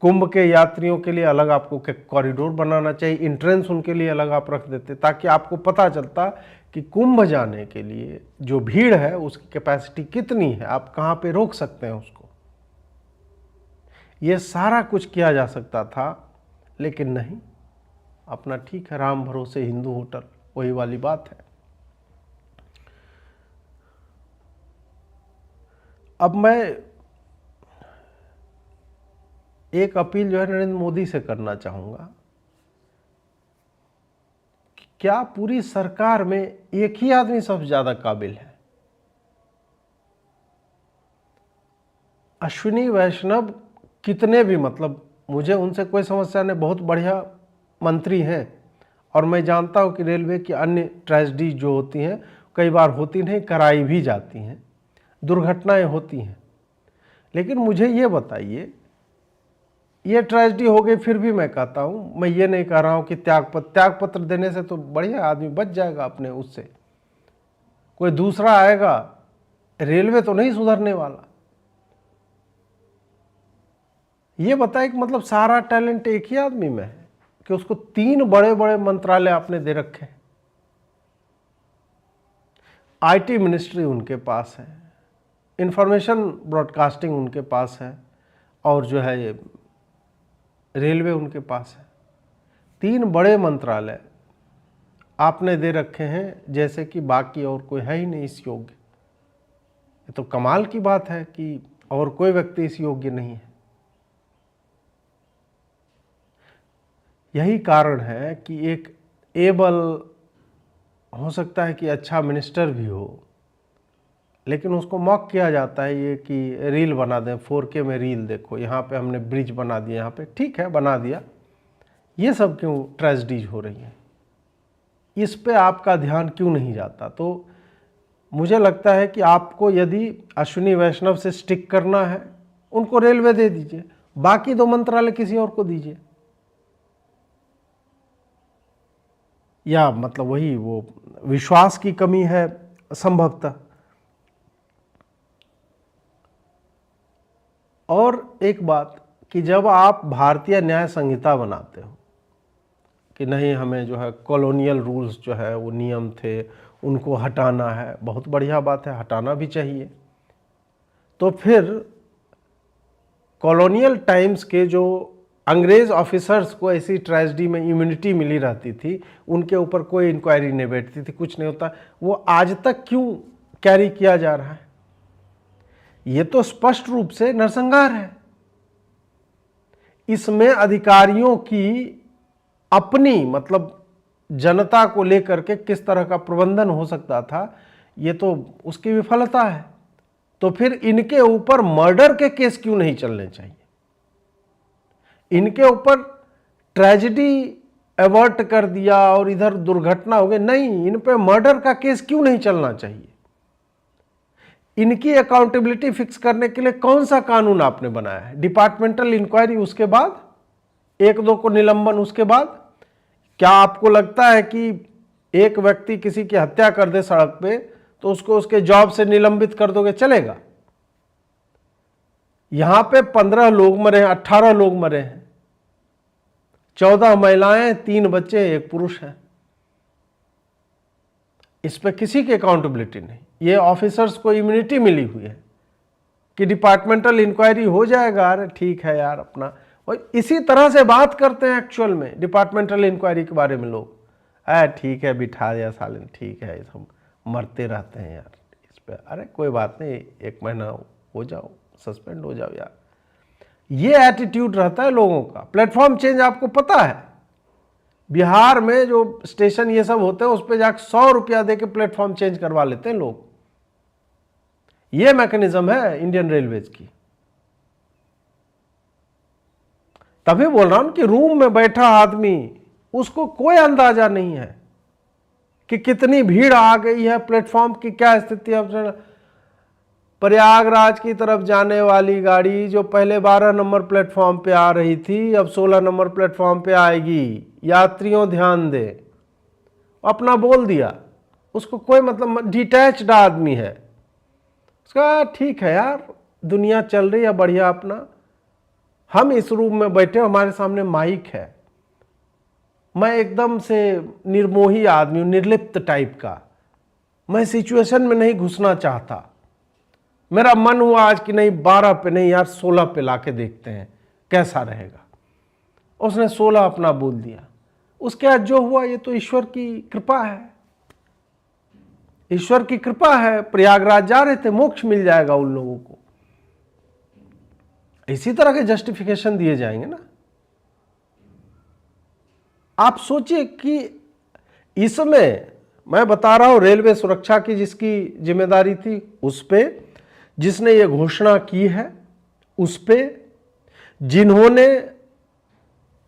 कुंभ के यात्रियों के लिए अलग आपको कॉरिडोर बनाना चाहिए, इंट्रेंस उनके लिए अलग आप रख देते, ताकि आपको पता चलता कि कुंभ जाने के लिए जो भीड़ है उसकी कैपेसिटी कितनी है, आप कहाँ पे रोक सकते हैं उसको। ये सारा कुछ किया जा सकता था, लेकिन नहीं, अपना ठीक है राम भरोसे हिंदू होटल, वही वाली बात है। अब मैं एक अपील जो है नरेंद्र मोदी से करना चाहूंगा कि क्या पूरी सरकार में एक ही आदमी सबसे ज्यादा काबिल है? अश्विनी वैष्णव कितने भी, मतलब मुझे उनसे कोई समस्या नहीं, बहुत बढ़िया मंत्री हैं, और मैं जानता हूं कि रेलवे की अन्य ट्रेजेडी जो होती हैं कई बार होती नहीं, कराई भी जाती हैं, दुर्घटनाएं होती हैं, लेकिन मुझे ये बताइए, ये ट्रेजेडी हो गई फिर भी मैं कहता हूं, मैं ये नहीं कह रहा हूं कि त्याग पत्र देने से तो बढ़िया आदमी बच जाएगा अपने, उससे कोई दूसरा आएगा, रेलवे तो नहीं सुधरने वाला। ये बताए कि मतलब सारा टैलेंट एक ही आदमी में है कि उसको 3 बड़े बड़े मंत्रालय आपने दे रखे हैं, आईटी मिनिस्ट्री उनके पास है, इंफॉर्मेशन ब्रॉडकास्टिंग उनके पास है, और जो है ये रेलवे उनके पास है। 3 बड़े मंत्रालय आपने दे रखे हैं, जैसे कि बाकी और कोई है ही नहीं इस योग्य। ये तो कमाल की बात है कि और कोई व्यक्ति इस योग्य नहीं है। यही कारण है कि एक एबल, हो सकता है कि अच्छा मिनिस्टर भी हो, लेकिन उसको मॉक किया जाता है ये कि रील बना दें, 4K में रील देखो, यहाँ पे हमने ब्रिज बना दिया, यहाँ पे ठीक है बना दिया। ये सब क्यों ट्रेजेडीज हो रही हैं, इस पे आपका ध्यान क्यों नहीं जाता? तो मुझे लगता है कि आपको यदि अश्विनी वैष्णव से स्टिक करना है, उनको रेलवे दे दीजिए, बाकी 2 मंत्रालय किसी और को दीजिए, या मतलब वही वो विश्वास की कमी है संभवतः। और एक बात कि जब आप भारतीय न्याय संहिता बनाते हो कि नहीं हमें जो है कॉलोनियल रूल्स जो है वो नियम थे उनको हटाना है, बहुत बढ़िया बात है, हटाना भी चाहिए। तो फिर कॉलोनियल टाइम्स के जो अंग्रेज ऑफिसर्स को ऐसी ट्रेजेडी में इम्यूनिटी मिली रहती थी, उनके ऊपर कोई इंक्वायरी नहीं बैठती थी, कुछ नहीं होता, वो आज तक क्यों कैरी किया जा रहा है? ये तो स्पष्ट रूप से नरसंहार है। इसमें अधिकारियों की अपनी, मतलब जनता को लेकर के किस तरह का प्रबंधन हो सकता था, ये तो उसकी विफलता है। तो फिर इनके ऊपर मर्डर के केस क्यों नहीं चलने चाहिए? इनके ऊपर ट्रेजेडी एवर्ट कर दिया और इधर दुर्घटना हो गई, नहीं, इन पे मर्डर का केस क्यों नहीं चलना चाहिए? इनकी अकाउंटेबिलिटी फिक्स करने के लिए कौन सा कानून आपने बनाया है? डिपार्टमेंटल इंक्वायरी, उसके बाद 1-2 को निलंबन, उसके बाद? क्या आपको लगता है कि एक व्यक्ति किसी की हत्या कर दे सड़क पे तो उसको उसके जॉब से निलंबित कर दोगे, चलेगा? यहां पे 15 लोग मरे हैं, 18 लोग मरे हैं, 14 महिलाएं, 3 बच्चे, 1 पुरुष है। इस पे किसी की अकाउंटेबिलिटी नहीं। ये ऑफिसर्स को इम्यूनिटी मिली हुई है कि डिपार्टमेंटल इंक्वायरी हो जाएगा, अरे ठीक है यार अपना। और इसी तरह से बात करते हैं एक्चुअल में डिपार्टमेंटल इंक्वायरी के बारे में लोग, ठीक है बिठा दिया साले, ठीक है, सब मरते रहते हैं यार इस पे, अरे कोई बात नहीं, 1 महीना हो जाओ, सस्पेंड हो जाओ यार। ये एटीट्यूड रहता है लोगों का। प्लेटफॉर्म चेंज आपको पता है, बिहार में जो स्टेशन ये सब होते हैं उस पर जाकर 100 रुपया दे के प्लेटफॉर्म चेंज करवा लेते हैं लोग। ये मैकेनिज्म है इंडियन रेलवेज की। तभी बोल रहा हूं कि रूम में बैठा आदमी, उसको कोई अंदाजा नहीं है कि कितनी भीड़ आ गई है, प्लेटफॉर्म की क्या स्थिति है। प्रयागराज की तरफ जाने वाली गाड़ी जो पहले 12 नंबर प्लेटफॉर्म पे आ रही थी, अब 16 नंबर प्लेटफॉर्म पे आएगी। यात्रियों ध्यान दे, अपना बोल दिया, उसको कोई मतलब, डिटैच्ड आदमी है, उसका ठीक है यार, दुनिया चल रही है बढ़िया अपना, हम इस रूम में बैठे, हमारे सामने माइक है, मैं एकदम से निर्मोही आदमी हूं, निर्लिप्त टाइप का, मैं सिचुएशन में नहीं घुसना चाहता, मेरा मन हुआ आज कि नहीं 12 पे नहीं यार 16 पे लाके देखते हैं कैसा रहेगा। उसने 16 अपना बोल दिया। उसके बाद जो हुआ ये तो ईश्वर की कृपा है, ईश्वर की कृपा है। प्रयागराज जा रहे थे, मोक्ष मिल जाएगा उन लोगों को। इसी तरह के जस्टिफिकेशन दिए जाएंगे ना। आप सोचिए कि इसमें मैं बता रहा हूं, रेलवे सुरक्षा की जिसकी जिम्मेदारी थी उस पे, जिसने ये घोषणा की है उस पे, जिन्होंने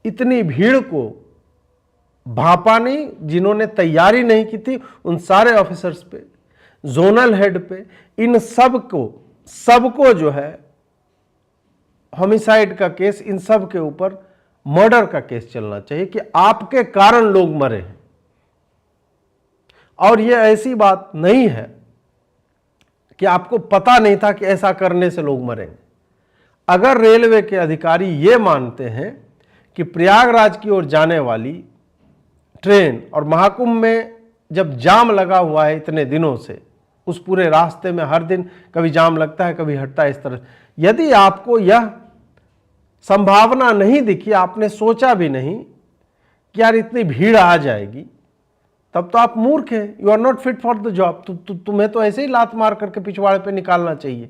इतनी भीड़ को भापा नहीं, जिन्होंने तैयारी नहीं की थी, उन सारे ऑफिसर्स पे, जोनल हेड पे, इन सबको जो है होमिसाइड का केस, इन सब के ऊपर मर्डर का केस चलना चाहिए कि आपके कारण लोग मरे हैं। और ये ऐसी बात नहीं है कि आपको पता नहीं था कि ऐसा करने से लोग मरेंगे। अगर रेलवे के अधिकारी ये मानते हैं कि प्रयागराज की ओर जाने वाली ट्रेन, और महाकुंभ में जब जाम लगा हुआ है इतने दिनों से, उस पूरे रास्ते में हर दिन कभी जाम लगता है कभी हटता है, इस तरह यदि आपको यह संभावना नहीं दिखी, आपने सोचा भी नहीं कि यार इतनी भीड़ आ जाएगी, तब तो आप मूर्ख हैं, you are not fit for the job. तुम्हें तो ऐसे ही लात मार करके पिछवाड़े पे निकालना चाहिए।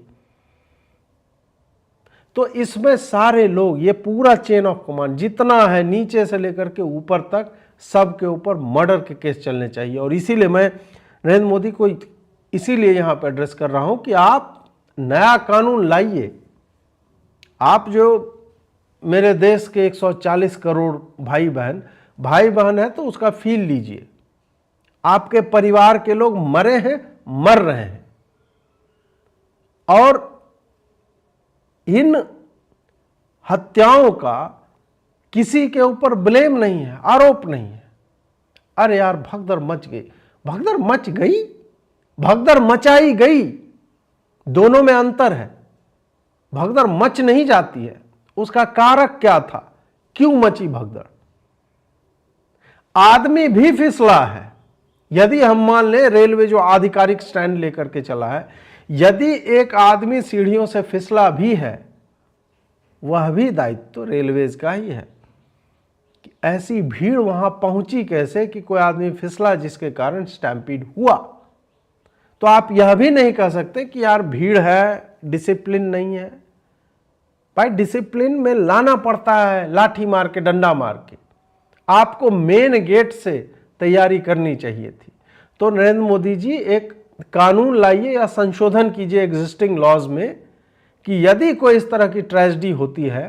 तो इसमें सारे लोग, ये पूरा चेन ऑफ कमांड जितना है नीचे से लेकर के ऊपर तक, सब के ऊपर मर्डर के केस चलने चाहिए। और इसीलिए मैं नरेंद्र मोदी को इसीलिए यहां पर एड्रेस कर रहा हूं कि आप नया कानून लाइए। आप जो मेरे देश के 140 करोड़ भाई बहन है, तो उसका फील लीजिए। आपके परिवार के लोग मरे हैं, मर रहे हैं, और इन हत्याओं का किसी के ऊपर ब्लेम नहीं है, आरोप नहीं है। अरे यार भगदड़ मच गई, भगदड़ मच गई, भगदड़ मचाई गई, दोनों में अंतर है। भगदड़ मच नहीं जाती है, उसका कारक क्या था, क्यों मची भगदड़? आदमी भी फिसला है। यदि हम मान ले रेलवे जो आधिकारिक स्टैंड लेकर के चला है, यदि एक आदमी सीढ़ियों से फिसला भी है, वह भी दायित्व तो रेलवेज का ही है कि ऐसी भीड़ वहां पहुंची कैसे कि कोई आदमी फिसला जिसके कारण स्टैम्पीड हुआ। तो आप यह भी नहीं कह सकते कि यार भीड़ है, डिसिप्लिन नहीं है। भाई डिसिप्लिन में लाना पड़ता है, लाठी मार के, डंडा मार के। आपको मेन गेट से तैयारी करनी चाहिए थी। तो नरेंद्र मोदी जी एक कानून लाइए या संशोधन कीजिए एग्जिस्टिंग लॉज में कि यदि कोई इस तरह की ट्रेजेडी होती है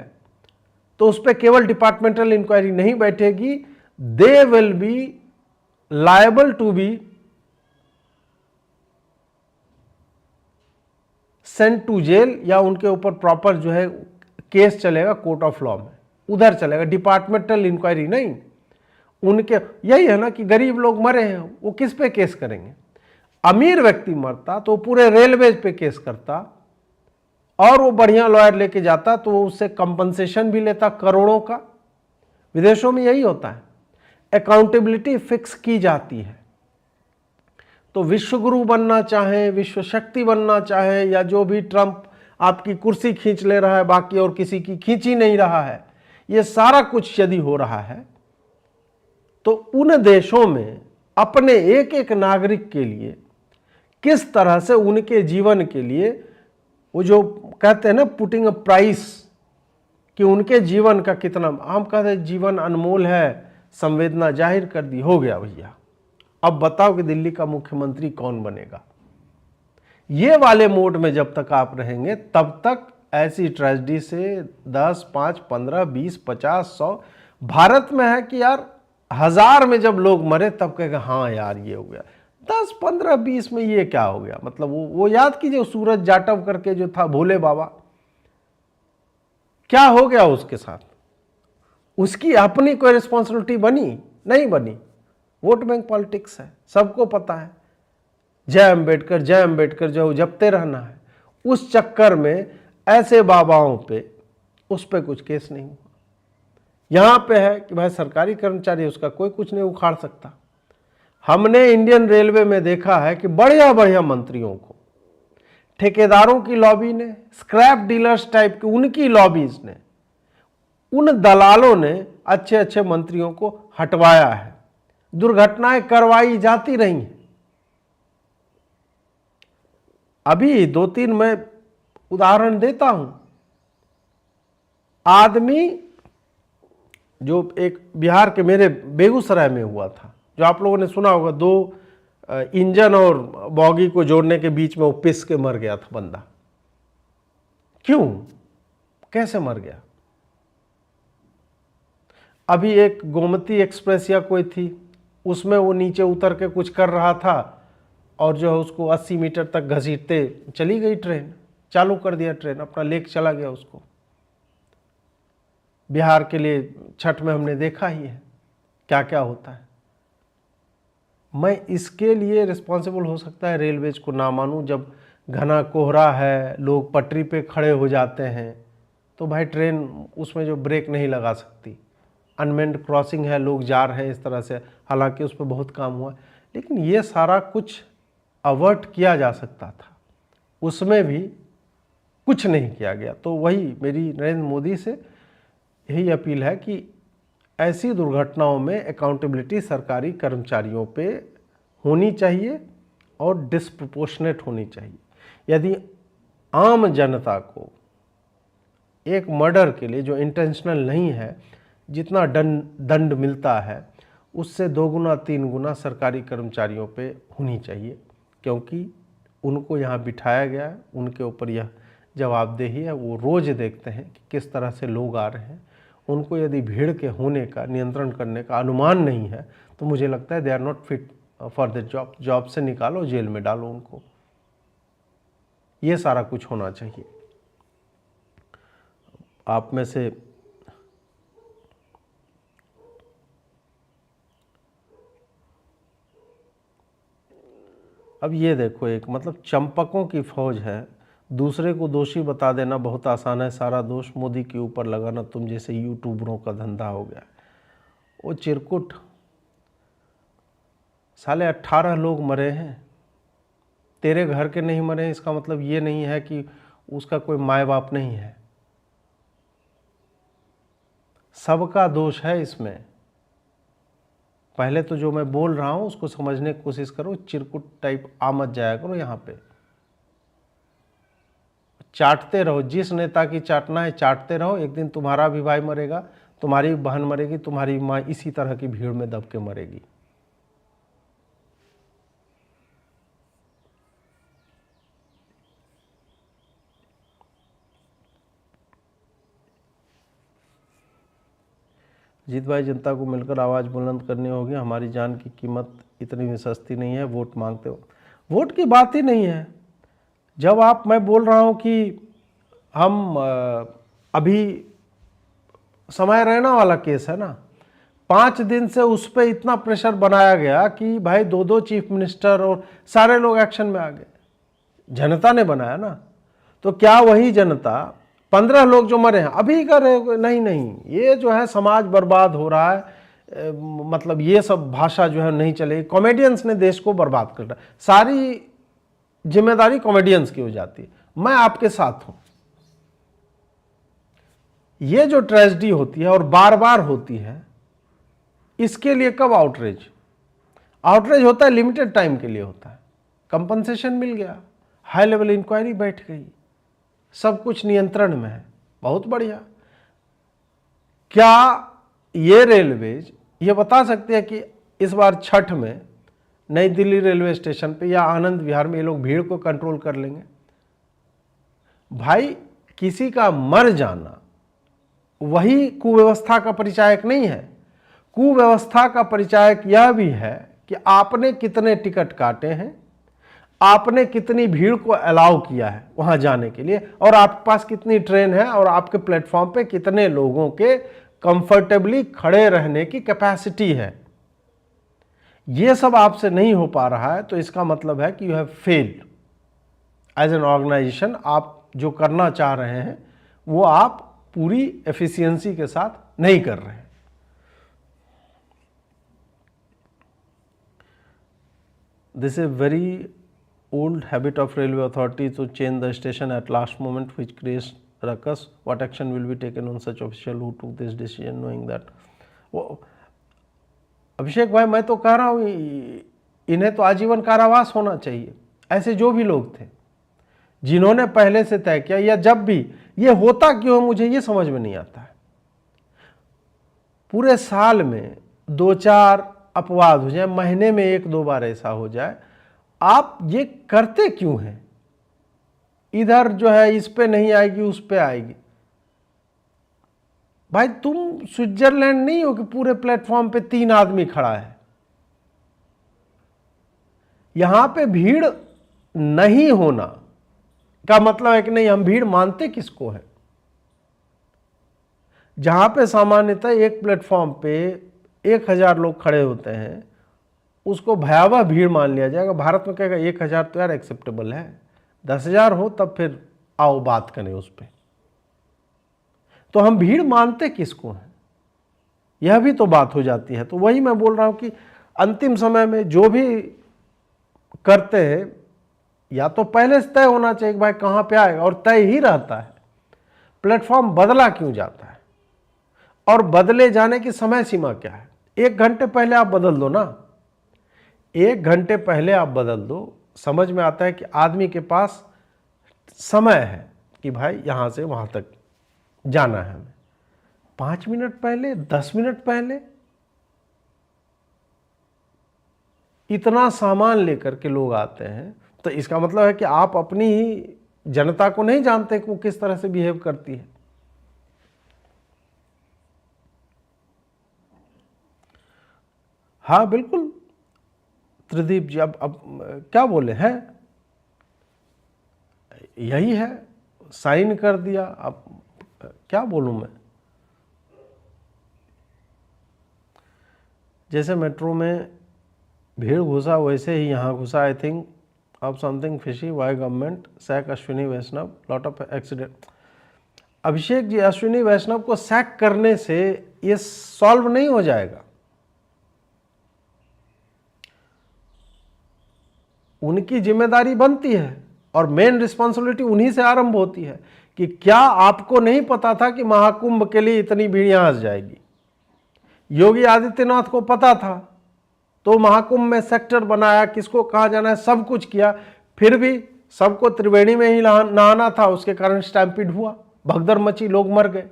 तो उस पर केवल डिपार्टमेंटल इंक्वायरी नहीं बैठेगी, they will be liable to be sent to jail, या उनके ऊपर प्रॉपर जो है केस चलेगा कोर्ट ऑफ लॉ में, उधर चलेगा, डिपार्टमेंटल इंक्वायरी नहीं। उनके यही है ना कि गरीब लोग मरे हैं, वो किस पे केस करेंगे? अमीर व्यक्ति मरता तो पूरे रेलवेज पे केस करता, और वो बढ़िया लॉयर लेके जाता तो वो उससे कंपनसेशन भी लेता करोड़ों का। विदेशों में यही होता है, अकाउंटेबिलिटी फिक्स की जाती है। तो विश्वगुरु बनना चाहे, विश्व शक्ति बनना चाहे, या जो भी ट्रंप आपकी कुर्सी खींच ले रहा है, बाकी और किसी की खींच ही नहीं रहा है, ये सारा कुछ यदि हो रहा है, तो उन देशों में अपने एक एक नागरिक के लिए किस तरह से उनके जीवन के लिए, वो जो कहते हैं ना पुटिंग अ प्राइस, कि उनके जीवन का कितना, हम कहते हैं जीवन अनमोल है, संवेदना जाहिर कर दी, हो गया भैया। अब बताओ कि दिल्ली का मुख्यमंत्री कौन बनेगा? ये वाले मोड में जब तक आप रहेंगे, तब तक ऐसी ट्रेजेडी से 10, 5, 15, 20, 50, 100 भारत में है कि यार 1000 में जब लोग मरे तब कहेगा हाँ यार ये हो गया। 10, 15, 20 में ये क्या हो गया? मतलब वो याद कीजिए, सूरज जाटव करके जो था भोले बाबा, क्या हो गया उसके साथ? उसकी अपनी कोई रिस्पॉन्सिबिलिटी बनी? नहीं बनी। वोट बैंक पॉलिटिक्स है, सबको पता है। जय अम्बेडकर जो जपते रहना है। उस चक्कर में ऐसे बाबाओं पे उस पे कुछ केस नहीं हुआ। यहां पे है कि भाई सरकारी कर्मचारी, उसका कोई कुछ नहीं उखाड़ सकता। हमने इंडियन रेलवे में देखा है कि बढ़िया बढ़िया मंत्रियों को ठेकेदारों की लॉबी ने, स्क्रैप डीलर्स टाइप की उनकी लॉबीज ने, उन दलालों ने अच्छे अच्छे मंत्रियों को हटवाया है। दुर्घटनाएं करवाई जाती रही हैं। अभी 2-3 मैं उदाहरण देता हूं। आदमी जो एक बिहार के मेरे बेगूसराय में हुआ था, जो आप लोगों ने सुना होगा, 2 इंजन और बॉगी को जोड़ने के बीच में वो पिस के मर गया था बंदा। क्यों, कैसे मर गया? अभी एक गोमती एक्सप्रेस या कोई थी, उसमें वो नीचे उतर के कुछ कर रहा था, और जो है उसको 80 मीटर तक घसीटते चली गई ट्रेन, चालू कर दिया ट्रेन, अपना लेक चला गया उसको। बिहार के लिए छठ में हमने देखा ही है क्या क्या होता है। मैं इसके लिए रिस्पॉन्सिबल हो सकता है रेलवेज को ना मानूं। जब घना कोहरा है, लोग पटरी पे खड़े हो जाते हैं, तो भाई ट्रेन उसमें जो ब्रेक नहीं लगा सकती। अनमेन्ड क्रॉसिंग है, लोग जा रहे हैं इस तरह से, हालांकि उस पर बहुत काम हुआ, लेकिन ये सारा कुछ अवर्ट किया जा सकता था, उसमें भी कुछ नहीं किया गया। तो वही मेरी नरेंद्र मोदी से यही अपील है कि ऐसी दुर्घटनाओं में अकाउंटेबिलिटी सरकारी कर्मचारियों पे होनी चाहिए और डिस्प्रपोर्शनेट होनी चाहिए। यदि आम जनता को एक मर्डर के लिए जो इंटेंशनल नहीं है, जितना दंड मिलता है, उससे 2 गुना 3 गुना सरकारी कर्मचारियों पे होनी चाहिए, क्योंकि उनको यहाँ बिठाया गया है, उनके ऊपर यह जवाबदेही है। वो रोज़ देखते हैं कि किस तरह से लोग आ रहे हैं। उनको यदि भीड़ के होने का, नियंत्रण करने का अनुमान नहीं है, तो मुझे लगता है they are not fit for the job. Job से निकालो, जेल में डालो उनको। ये सारा कुछ होना चाहिए। आप में से अब ये देखो, एक मतलब चंपकों की फौज है, दूसरे को दोषी बता देना बहुत आसान है, सारा दोष मोदी के ऊपर लगाना तुम जैसे यूट्यूबरों का धंधा हो गया। वो चिरकुट साले 18 लोग मरे हैं, तेरे घर के नहीं मरे, इसका मतलब ये नहीं है कि उसका कोई माए बाप नहीं है। सबका दोष है इसमें। पहले तो जो मैं बोल रहा हूं उसको समझने की कोशिश करो। चिरकुट टाइप आ मत जाया करो यहाँ पे। चाटते रहो, जिस नेता की चाटना है चाटते रहो। एक दिन तुम्हारा भी भाई मरेगा, तुम्हारी भी बहन मरेगी, तुम्हारी माँ इसी तरह की भीड़ में दब के मरेगी। जीत भाई, जनता को मिलकर आवाज़ बुलंद करनी होगी, हमारी जान की कीमत इतनी भी सस्ती नहीं है, वोट मांगते हो। वोट की बात ही नहीं है। जब मैं बोल रहा हूँ कि हम अभी समय रैना वाला केस है ना, 5 दिन से उस पर इतना प्रेशर बनाया गया कि भाई 2 चीफ मिनिस्टर और सारे लोग एक्शन में आ गए। जनता ने बनाया ना, तो क्या वही जनता 15 लोग जो मरे हैं अभी कर रहे? नहीं, ये जो है समाज बर्बाद हो रहा है, मतलब ये सब भाषा जो है नहीं चलेगी। कॉमेडियंस ने देश को बर्बाद कर रहा है, सारी जिम्मेदारी कॉमेडियंस की हो जाती है। मैं आपके साथ हूं। ये जो ट्रेजेडी होती है और बार बार होती है, इसके लिए कब आउटरीच होता है? लिमिटेड टाइम के लिए होता है। कंपनसेशन मिल गया, हाई लेवल इंक्वायरी बैठ गई, सब कुछ नियंत्रण में है, बहुत बढ़िया। क्या ये रेलवेज ये बता सकते हैं कि इस बार छठ में नई दिल्ली रेलवे स्टेशन पे या आनंद विहार में ये लोग भीड़ को कंट्रोल कर लेंगे? भाई, किसी का मर जाना वही कुव्यवस्था का परिचायक नहीं है। कुव्यवस्था का परिचायक यह भी है कि आपने कितने टिकट काटे हैं, आपने कितनी भीड़ को अलाउ किया है वहां जाने के लिए, और आपके पास कितनी ट्रेन है, और आपके प्लेटफॉर्म पे कितने लोगों के कंफर्टेबली खड़े रहने की कैपेसिटी है। ये सब आपसे नहीं हो पा रहा है, तो इसका मतलब है कि you have failed as an organization. आप जो करना चाह रहे हैं वो आप पूरी एफिशिएंसी के साथ नहीं कर रहे हैं। This is very old habit of railway authority to change the station at last moment, which creates ruckus. What action will be taken on such official who took this decision knowing that? अभिषेक भाई, मैं तो कह रहा हूँ इन्हें तो आजीवन कारावास होना चाहिए। ऐसे जो भी लोग थे जिन्होंने पहले से तय किया, या जब भी ये होता क्यों है मुझे ये समझ में नहीं आता है। पूरे साल में 2-4 अपवाद हो जाए, महीने में 1-2 बार ऐसा हो जाए, आप ये करते क्यों हैं? इधर जो है इस पे नहीं आएगी, उस पे आएगी। भाई, तुम स्विट्जरलैंड नहीं हो कि पूरे प्लेटफॉर्म पे 3 आदमी खड़ा है। यहां पे भीड़ नहीं होना का मतलब है कि नहीं, हम भीड़ मानते किसको है? जहां पे सामान्यतः एक प्लेटफॉर्म पे 1000 लोग खड़े होते हैं, उसको भयावह भीड़ मान लिया जाएगा। भारत में कहेगा 1000 तो यार एक्सेप्टेबल है, 10,000 हो तब फिर आओ बात करें उस पर। तो हम भीड़ मानते किसको हैं, यह भी तो बात हो जाती है। तो वही मैं बोल रहा हूं कि अंतिम समय में जो भी करते हैं, या तो पहले से तय होना चाहिए कि भाई कहां पे आएगा, और तय ही रहता है। प्लेटफॉर्म बदला क्यों जाता है, और बदले जाने की समय सीमा क्या है? 1 घंटे पहले आप बदल दो ना, 1 घंटे पहले आप बदल दो, समझ में आता है कि आदमी के पास समय है कि भाई यहां से वहां तक जाना है हमें। 5 मिनट पहले, 10 मिनट पहले इतना सामान लेकर के लोग आते हैं, तो इसका मतलब है कि आप अपनी ही जनता को नहीं जानते कि वो किस तरह से बिहेव करती है। हाँ बिल्कुल त्रिदीप जी, अब क्या बोले हैं, यही है, साइन कर दिया, अब क्या बोलूं मैं। जैसे मेट्रो में भीड़ घुसा वैसे ही यहाँ घुसा। I think of something fishy, why government sack Ashwini Vaishnaw, lot of accident. Abhishek ji, Ashwini Vaishnaw को सैक करने से ये सॉल्व नहीं हो जाएगा। उनकी जिम्मेदारी बनती है और मेन रिस्पॉन्सिबिलिटी उन्हीं से आरंभ होती है कि क्या आपको नहीं पता था कि महाकुंभ के लिए इतनी भीड़ यहां से जाएगी? योगी आदित्यनाथ को पता था, तो महाकुंभ में सेक्टर बनाया, किसको कहाँ जाना है सब कुछ किया, फिर भी सबको त्रिवेणी में ही नहाना था, उसके कारण स्टैम्पीड हुआ, भगदड़ मची, लोग मर गए।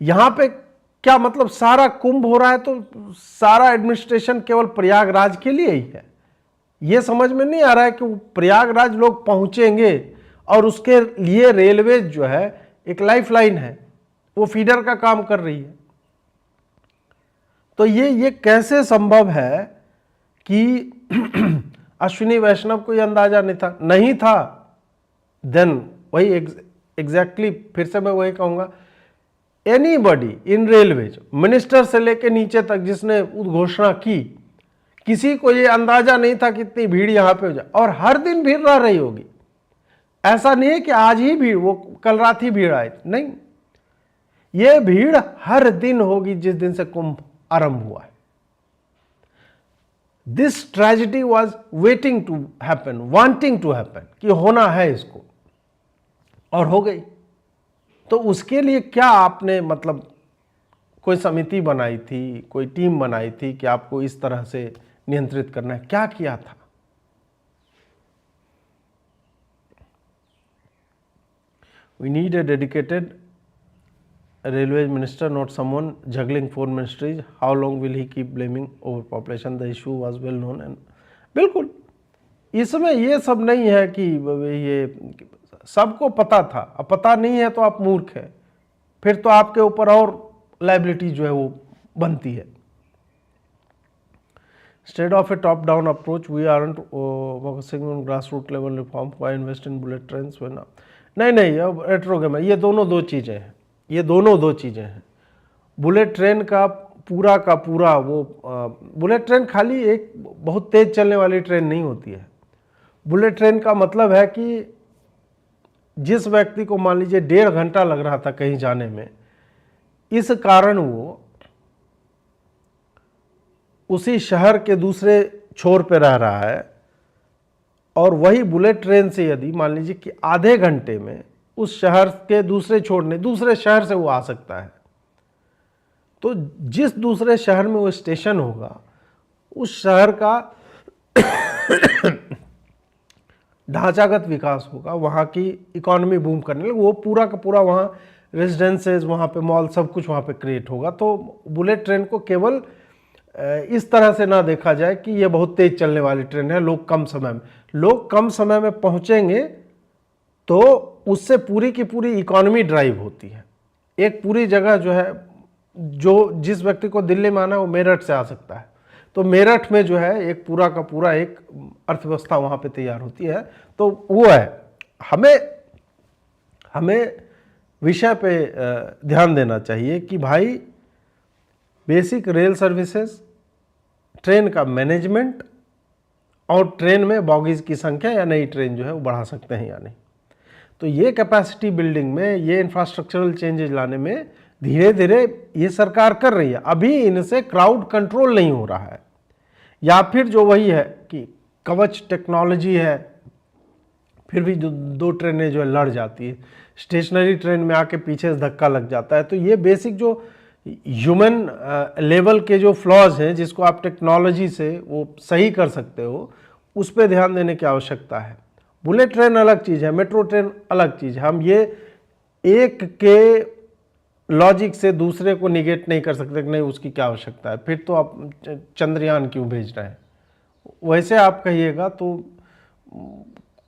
यहां पे क्या मतलब, सारा कुंभ हो रहा है तो सारा एडमिनिस्ट्रेशन केवल प्रयागराज के लिए ही है? ये समझ में नहीं आ रहा है कि प्रयागराज लोग पहुंचेंगे, और उसके लिए रेलवे जो है एक लाइफलाइन है, वो फीडर का काम कर रही है। तो ये कैसे संभव है कि अश्विनी वैष्णव को ये अंदाजा नहीं था देन वही एग्जैक्टली फिर से मैं वही कहूंगा, एनीबॉडी इन रेलवेज मिनिस्टर से लेके नीचे तक जिसने घोषणा की, किसी को ये अंदाजा नहीं था कि इतनी भीड़ यहां पे हो जाए, और हर दिन भीड़ रह रही होगी। ऐसा नहीं है कि आज ही भीड़, वो कल रात ही भीड़ आई, नहीं, ये भीड़ हर दिन होगी जिस दिन से कुंभ आरंभ हुआ है। This tragedy was waiting to happen, wanting to happen, कि होना है इसको, और हो गई। तो उसके लिए क्या आपने मतलब कोई समिति बनाई थी, कोई टीम बनाई थी कि आपको इस तरह से नियंत्रित करना है, क्या किया था? We need a dedicated railway minister, not someone juggling 4 ministries. How long will he keep blaming overpopulation? The issue was well known and बिल्कुल इसमें ये सब नहीं है कि ये सबको पता था। अब पता नहीं है तो आप मूर्ख हैं, फिर तो आपके ऊपर और लाइबिलिटी जो है वो बनती है। Instead of a top-down approach, we aren't focusing on grassroots level reform. Why invest in bullet trains when नहीं, अब रेट्रोगेम है, ये दोनों दो चीज़ें हैं, ये दोनों दो चीज़ें हैं। बुलेट ट्रेन का पूरा वो बुलेट ट्रेन खाली एक बहुत तेज चलने वाली ट्रेन नहीं होती है। बुलेट ट्रेन का मतलब है कि जिस व्यक्ति को मान लीजिए 1.5 घंटा लग रहा था कहीं जाने में, इस कारण वो उसी शहर के दूसरे छोर पे रह रहा है, और वही बुलेट ट्रेन से यदि मान लीजिए कि आधे घंटे में उस शहर के दूसरे शहर से वो आ सकता है, तो जिस दूसरे शहर में वो स्टेशन होगा उस शहर का ढांचागत विकास होगा, वहाँ की इकोनॉमी बूम करने लगे, वो पूरा का पूरा वहाँ रेजिडेंसेज, वहाँ पे मॉल, सब कुछ वहाँ पे क्रिएट होगा। तो बुलेट ट्रेन को केवल इस तरह से ना देखा जाए कि ये बहुत तेज चलने वाली ट्रेन है, लोग कम समय में पहुंचेंगे, तो उससे पूरी की पूरी इकोनॉमी ड्राइव होती है। एक पूरी जगह जो है, जो जिस व्यक्ति को दिल्ली में आना है वो मेरठ से आ सकता है, तो मेरठ में जो है एक पूरा का पूरा एक अर्थव्यवस्था वहाँ पे तैयार होती है। तो वो है, हमें विषय पे ध्यान देना चाहिए कि भाई बेसिक रेल सर्विसेज, ट्रेन का मैनेजमेंट, और ट्रेन में बॉगीज की संख्या या नई ट्रेन जो है वो बढ़ा सकते हैं या नहीं। तो ये कैपेसिटी बिल्डिंग में, ये इंफ्रास्ट्रक्चरल चेंजेस लाने में धीरे धीरे ये सरकार कर रही है। अभी इनसे क्राउड कंट्रोल नहीं हो रहा है, या फिर जो वही है कि कवच टेक्नोलॉजी है, फिर भी जो 2 ट्रेनें जो है लड़ जाती है, स्टेशनरी ट्रेन में आके पीछे से धक्का लग जाता है। तो ये बेसिक जो ह्यूमन लेवल के जो फ्लॉज हैं, जिसको आप टेक्नोलॉजी से वो सही कर सकते हो, उस पर ध्यान देने की आवश्यकता है। बुलेट ट्रेन अलग चीज़ है, मेट्रो ट्रेन अलग चीज़ है। हम ये एक के लॉजिक से दूसरे को निगेट नहीं कर सकते कि नहीं उसकी क्या आवश्यकता है, फिर तो आप चंद्रयान क्यों भेज रहे हैं, वैसे आप कहिएगा तो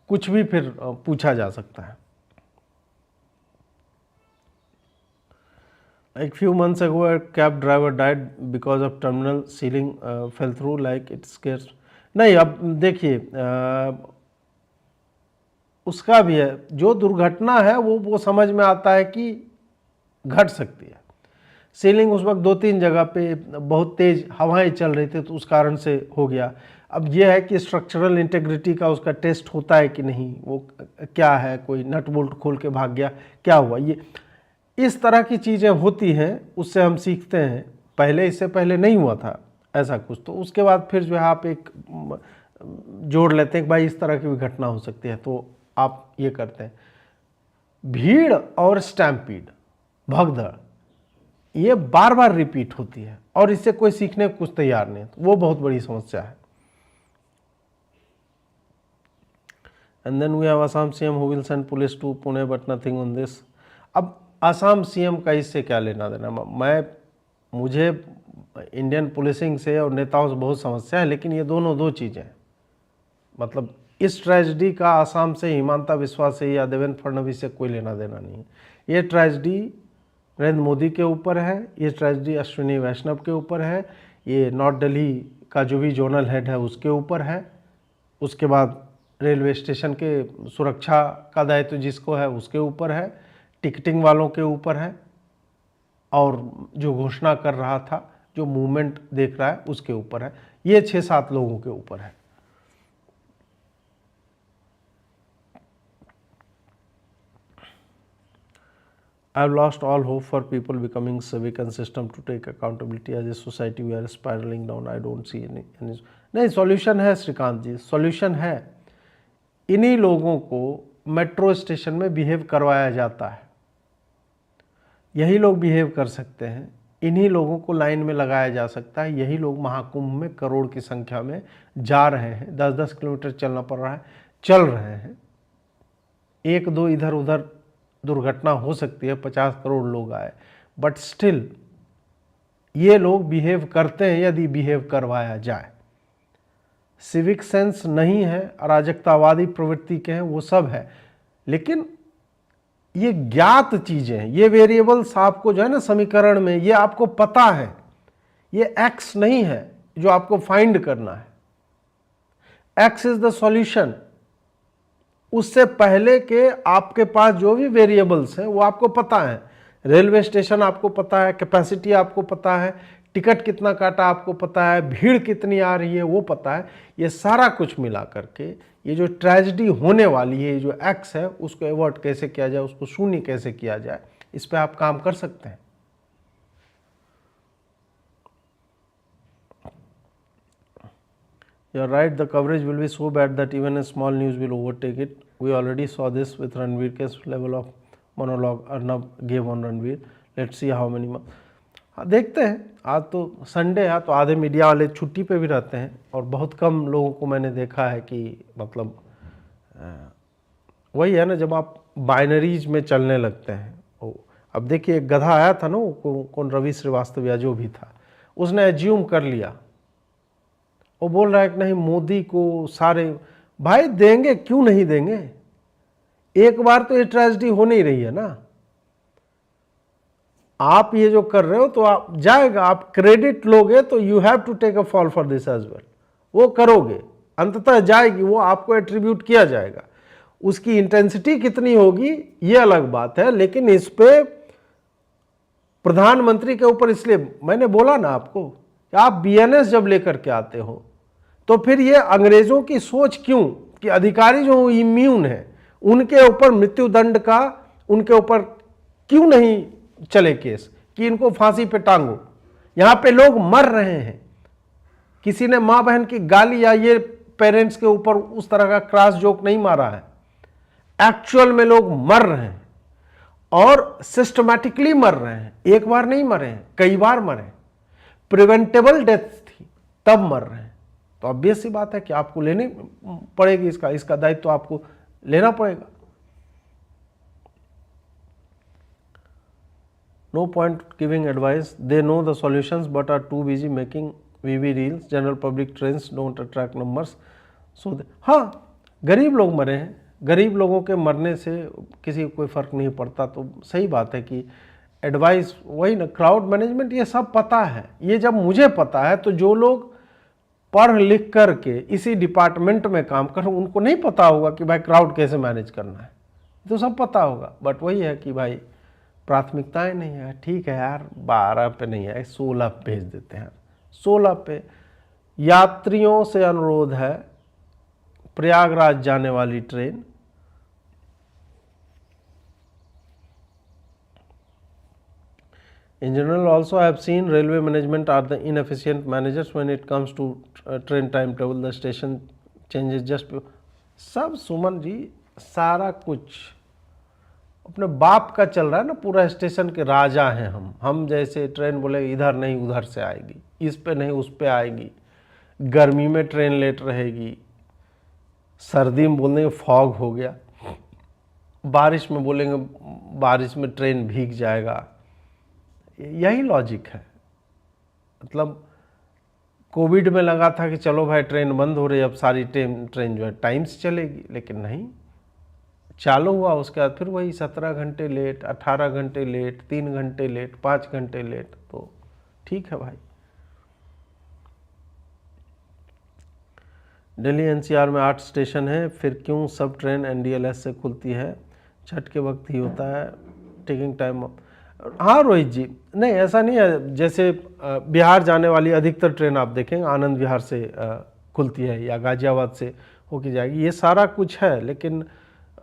कुछ भी फिर पूछा जा सकता है। Like few months ago, a cab driver died because of terminal ceiling fell through. Like it scares. नहीं, अब देखिए उसका भी है, जो दुर्घटना है वो समझ में आता है कि घट सकती है। सीलिंग उस वक्त 2-3 जगह पे बहुत तेज हवाएं चल रही थी, तो उस कारण से हो गया। अब यह है कि स्ट्रक्चरल इंटेग्रिटी का उसका टेस्ट होता है कि नहीं, वो क्या है, कोई नट बोल्ट खोल के भाग गया, क्या हुआ, ये इस तरह की चीज़ें होती हैं, उससे हम सीखते हैं। इससे पहले नहीं हुआ था ऐसा कुछ, तो उसके बाद फिर जो है आप एक जोड़ लेते हैं कि भाई इस तरह की भी घटना हो सकती है, तो आप ये करते हैं। भीड़ और स्टैम्पीड, भगदड़, ये बार बार रिपीट होती है और इससे कोई सीखने को कुछ तैयार नहीं, तो वो बहुत बड़ी समस्या है। And then we have Assam CM who will send police to Pune but nothing on this. अब असम सीएम का इससे क्या लेना देना? मुझे इंडियन पुलिसिंग से और नेताओं से बहुत समस्या है, लेकिन ये दोनों दो चीज़ें हैं। मतलब इस ट्रेजेडी का आसाम से, हिमांता बिस्वा से या देवेंद्र फडणवीस से कोई लेना देना नहीं है। ये ट्रेजेडी नरेंद्र मोदी के ऊपर है, ये ट्रेजेडी अश्विनी वैष्णव के ऊपर है, ये नॉर्थ दिल्ली का जो भी जोनल हेड है उसके ऊपर है, उसके बाद रेलवे स्टेशन के सुरक्षा का दायित्व जिसको है उसके ऊपर है, टिकटिंग वालों के ऊपर है, और जो घोषणा कर रहा था, जो मूवमेंट देख रहा है उसके ऊपर है। ये 6-7 लोगों के ऊपर है। I have lost all hope for people becoming civic and system to take accountability as a society we are spiraling down. I don't see any नहीं, सॉल्यूशन है श्रीकांत जी, सॉल्यूशन है। इन्हीं लोगों को मेट्रो स्टेशन में बिहेव करवाया जाता है, यही लोग बिहेव कर सकते हैं, इन्हीं लोगों को लाइन में लगाया जा सकता है। यही लोग महाकुंभ में करोड़ की संख्या में जा रहे हैं, 10-10 किलोमीटर चलना पड़ रहा है, चल रहे हैं। 1-2 इधर उधर दुर्घटना हो सकती है, 50 करोड़ लोग आए, बट स्टिल ये लोग बिहेव करते हैं यदि बिहेव करवाया जाए। सिविक सेंस नहीं है, अराजकतावादी प्रवृत्ति के हैं, वो सब है, लेकिन ये ज्ञात चीजें हैं, ये वेरिएबल्स आपको जो है ना समीकरण में, ये आपको पता है, ये एक्स नहीं है जो आपको फाइंड करना है। X is the solution. उससे पहले के आपके पास जो भी वेरिएबल्स हैं वो आपको पता है। रेलवे स्टेशन आपको पता है, कैपेसिटी आपको पता है, टिकट कितना काटा आपको पता है, भीड़ कितनी आ रही है वो पता है। ये सारा कुछ मिला करके ये जो ट्रेजेडी होने वाली है, जो एक्स है, उसको अवॉइड कैसे किया जाए, उसको शून्य कैसे किया जाए, इस पे आप काम कर सकते हैं। You are right, the coverage will be so bad that even a small news will overtake it. We already saw this with Ranveer Ka's level of monologue Arnab gave on Ranveer. Let's see how many months. देखते हैं, आज तो Sunday है तो आधे media वाले छुट्टी पे भी रहते हैं, और बहुत कम लोगों को मैंने देखा है कि मतलब वही है ना, जब आप बाइनरीज में चलने लगते हैं। अब देखिए, एक गधा आया था ना, कौन रवि श्रीवास्तव या जो भी था, उसने एज्यूम कर लिया, वो बोल रहा है कि नहीं मोदी को सारे भाई देंगे, क्यों नहीं देंगे? एक बार तो ये ट्रेजेडी हो नहीं रही है ना। आप ये जो कर रहे हो तो आप जाएगा, आप क्रेडिट लोगे तो you have to take a fall for this as well. वो करोगे, अंततः जाएगी, वो आपको एट्रीब्यूट किया जाएगा। उसकी इंटेंसिटी कितनी होगी ये अलग बात है, लेकिन इस पे प्रधानमंत्री के ऊपर, इसलिए मैंने बोला ना आपको, आप बीएनएस जब लेकर के आते हो तो फिर ये अंग्रेजों की सोच क्यों कि अधिकारी जो इम्यून है उनके ऊपर मृत्युदंड का, उनके ऊपर क्यों नहीं चले केस कि इनको फांसी पे टांगो? यहां पे लोग मर रहे हैं। किसी ने मां बहन की गाली या ये पेरेंट्स के ऊपर उस तरह का क्रॉस जोक नहीं मारा है। एक्चुअल में लोग मर रहे हैं और सिस्टमैटिकली मर रहे हैं। एक बार नहीं मरे हैं, कई बार मरे। प्रिवेंटेबल डेथ थी तब मर रहे हैं। तो ऑब्वियस सी बात है कि आपको लेनी पड़ेगी, इसका दायित्व आपको लेना पड़ेगा। No point giving advice. They know the solutions but are too busy making VV reels. General public trends don't attract numbers. So हाँ, गरीब लोग मरे हैं, गरीब लोगों के मरने से किसी को कोई फर्क नहीं पड़ता। तो सही बात है कि एडवाइस वही ना, क्राउड मैनेजमेंट, ये सब पता है। ये जब मुझे पता है तो जो लोग पढ़ लिख करके इसी डिपार्टमेंट में काम कर, उनको नहीं पता होगा कि भाई क्राउड कैसे मैनेज करना है, तो सब पता होगा। बट वही है कि भाई प्राथमिकताएं नहीं है। ठीक है यार, 12 पे नहीं है, 16 भेज देते हैं। 16 पे यात्रियों से अनुरोध है, प्रयागराज जाने वाली train in general also I have seen railway management are the inefficient managers when it comes to train timetable, the station changes just सब सुमन जी सारा कुछ अपने बाप का चल रहा है ना। पूरा स्टेशन के राजा हैं हम जैसे ट्रेन बोले इधर नहीं उधर से आएगी, इस पे नहीं उस पे आएगी, गर्मी में ट्रेन लेट रहेगी, सर्दी में बोलेंगे फॉग हो गया, बारिश में बोलेंगे बारिश में ट्रेन भीग जाएगा। यही लॉजिक है। मतलब कोविड में लगा था कि चलो भाई ट्रेन बंद हो रही है, अब सारी ट्रेन जो है टाइम से चलेगी, लेकिन नहीं, चालू हुआ, उसके बाद फिर वही 17 घंटे लेट, 18 घंटे लेट, 3 घंटे लेट, 5 घंटे लेट। तो ठीक है भाई। दिल्ली एनसीआर में 8 स्टेशन है, फिर क्यों सब ट्रेन एनडीएलएस से खुलती है? छठ के वक्त ही होता है, टेकिंग टाइम। हाँ रोहित जी, नहीं ऐसा नहीं है। जैसे बिहार जाने वाली अधिकतर ट्रेन आप देखेंगे आनंद विहार से खुलती है या गाजियाबाद से होके जाएगी, ये सारा कुछ है। लेकिन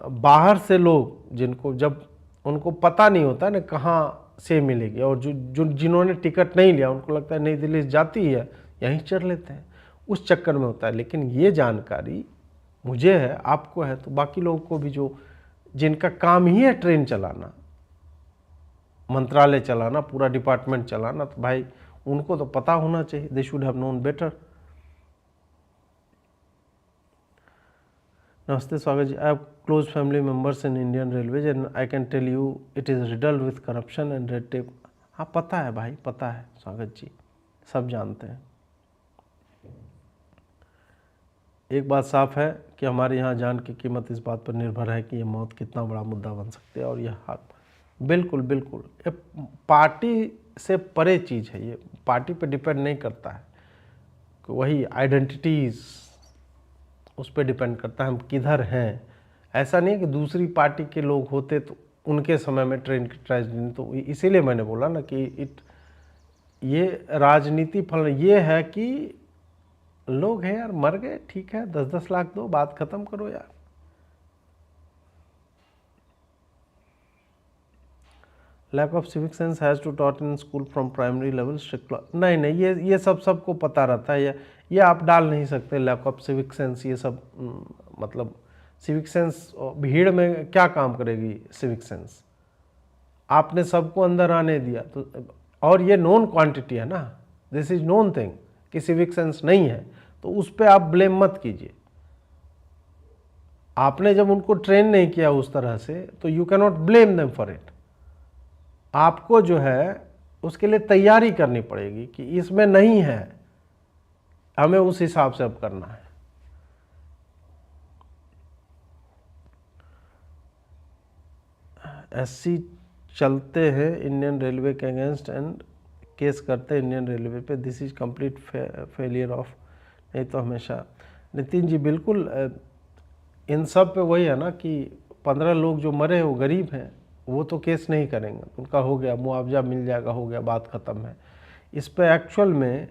बाहर से लोग जिनको, जब उनको पता नहीं होता ना कहाँ से मिलेगी, और जो जिन्होंने टिकट नहीं लिया उनको लगता है नई दिल्ली जाती है, यहीं चढ़ लेते हैं, उस चक्कर में होता है। लेकिन ये जानकारी मुझे है, आपको है, तो बाकी लोगों को भी, जो जिनका काम ही है ट्रेन चलाना, मंत्रालय चलाना, पूरा डिपार्टमेंट चलाना, तो भाई उनको तो पता होना चाहिए। They should have known better. नमस्ते, स्वागत जी। I have close family members in Indian Railways and I can tell you it is riddled with corruption and red tape. हाँ पता है भाई, पता है स्वागत जी, सब जानते हैं। एक बात साफ है कि हमारे यहाँ जान की कीमत इस बात पर निर्भर है कि ये मौत कितना बड़ा मुद्दा बन सकती है। और यह हाथ बिल्कुल बिल्कुल ये पार्टी से परे चीज़ है, ये पार्टी पे डिपेंड नहीं करता है। वही आइडेंटिटीज़ उस पर डिपेंड करता है हम किधर हैं। ऐसा नहीं है कि दूसरी पार्टी के लोग होते तो उनके समय में ट्रेन की ट्रेजेडी, तो इसीलिए मैंने बोला ना कि ये राजनीति फल ये है कि लोग हैं यार, मर गए, ठीक है, 10-10 लाख दो, बात खत्म करो यार। Lack of civic sense has to taught in school from primary level strict. नहीं, ये सब सबको पता रहता है। ये आप डाल नहीं सकते लैक ऑफ सिविक सेंस, ये सब मतलब सिविक सेंस भीड़ में क्या काम करेगी सिविक सेंस? आपने सबको अंदर आने दिया तो, और ये नोन क्वांटिटी है ना, दिस इज नोन थिंग कि सिविक सेंस नहीं है, तो उस पर आप ब्लेम मत कीजिए। आपने जब उनको ट्रेन नहीं किया उस तरह से, तो you can not blame them for it. आपको जो है उसके लिए तैयारी करनी पड़ेगी कि इसमें नहीं है, हमें उस हिसाब से अब करना है। एससी चलते हैं इंडियन रेलवे के अगेंस्ट एंड केस करते हैं इंडियन रेलवे पे, this is complete failure of. नहीं तो हमेशा नितिन जी बिल्कुल इन सब पे वही है ना कि 15 लोग जो मरे वो गरीब हैं, वो तो केस नहीं करेंगे, उनका हो गया, मुआवजा मिल जाएगा, हो गया, बात ख़त्म है। इस पे एक्चुअल में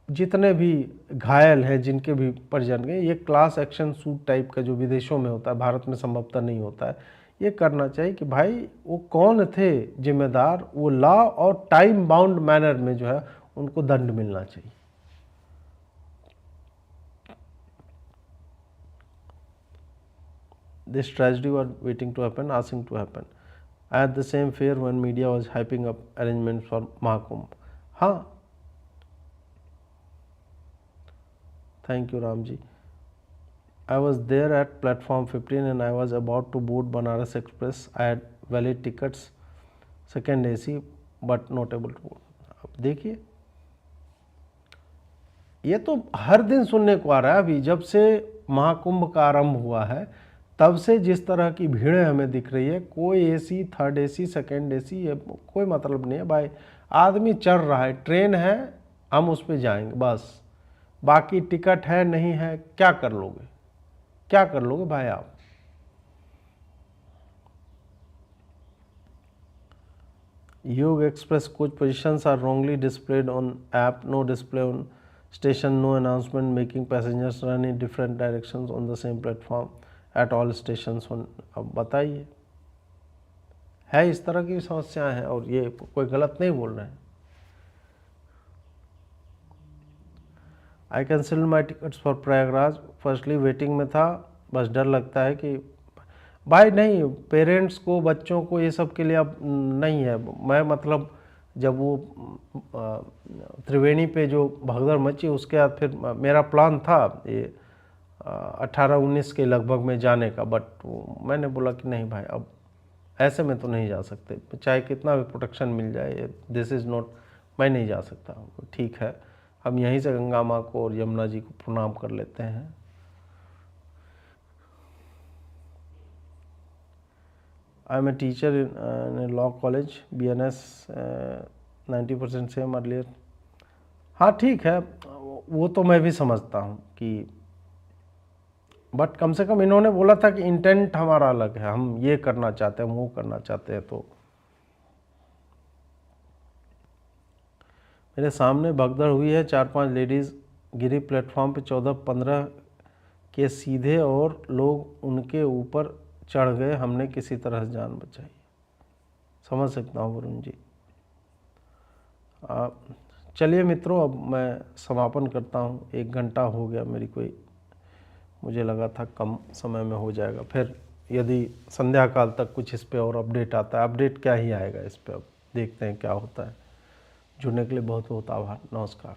जितने भी घायल हैं, जिनके भी परिजन गए, ये क्लास एक्शन सूट टाइप का जो विदेशों में होता है, भारत में संभवतः नहीं होता है, ये करना चाहिए कि भाई वो कौन थे जिम्मेदार, वो लॉ और टाइम बाउंड मैनर में जो है उनको दंड मिलना चाहिए। This tragedy was waiting to happen, asking to happen. I had the same fear when media was hyping up arrangements for Mahakumbh. हाँ, thank you Ram ji. I was there at platform 15 and I was about to board Banaras Express. I had valid tickets, second AC, but not able to board. अब देखिए, ये तो हर दिन सुनने को आ रहा है। अभी जब से महाकुंभ का आरंभ हुआ है तब से जिस तरह की भीड़ें हमें दिख रही है, कोई AC, third AC, second AC, ये कोई मतलब नहीं है भाई। आदमी चढ़ रहा है, ट्रेन है, हम उस पर जाएंगे बस, बाकी टिकट है नहीं है, क्या कर लोगे, क्या कर लोगे भाई आप? Yoga express coach positions are wrongly displayed on app, no display on station, no announcement making passengers run in different directions on the same platform at all station. अब बताइए, है इस तरह की समस्याएं हैं और ये कोई गलत नहीं बोल रहे हैं। I cancel my tickets for Prayagraj, firstly waiting में था, बस डर लगता है कि भाई नहीं, पेरेंट्स को, बच्चों को ये सब के लिए अब नहीं है। मैं मतलब जब वो त्रिवेणी पे जो भगदड़ मची, उसके बाद फिर मेरा प्लान था ये 18-19 के लगभग में जाने का, बट मैंने बोला कि नहीं भाई, अब ऐसे में तो नहीं जा सकते, चाहे कितना भी प्रोटेक्शन मिल जाए, दिस इज़ नॉट, मैं नहीं जा सकता। ठीक है, हम यहीं से गंगा माँ को और यमुना जी को प्रणाम कर लेते हैं। I am a teacher in law college, BNS 90% same earlier. हाँ ठीक है, वो तो मैं भी समझता हूँ कि, बट कम से कम इन्होंने बोला था कि इंटेंट हमारा अलग है, हम ये करना चाहते हैं, हम वो करना चाहते हैं। तो मेरे सामने भगदड़ हुई है, 4-5 लेडीज़ गिरी प्लेटफॉर्म पे, 14-15 के सीधे और लोग उनके ऊपर चढ़ गए, हमने किसी तरह जान बचाई। समझ सकता हूँ वरुण जी। चलिए मित्रों, अब मैं समापन करता हूँ। 1 घंटा हो गया, मुझे लगा था कम समय में हो जाएगा। फिर यदि संध्या काल तक कुछ इस पे और अपडेट आता है, अपडेट क्या ही आएगा इस पे, अब देखते हैं क्या होता है। जुड़ने के लिए बहुत बहुत आभार, नमस्कार।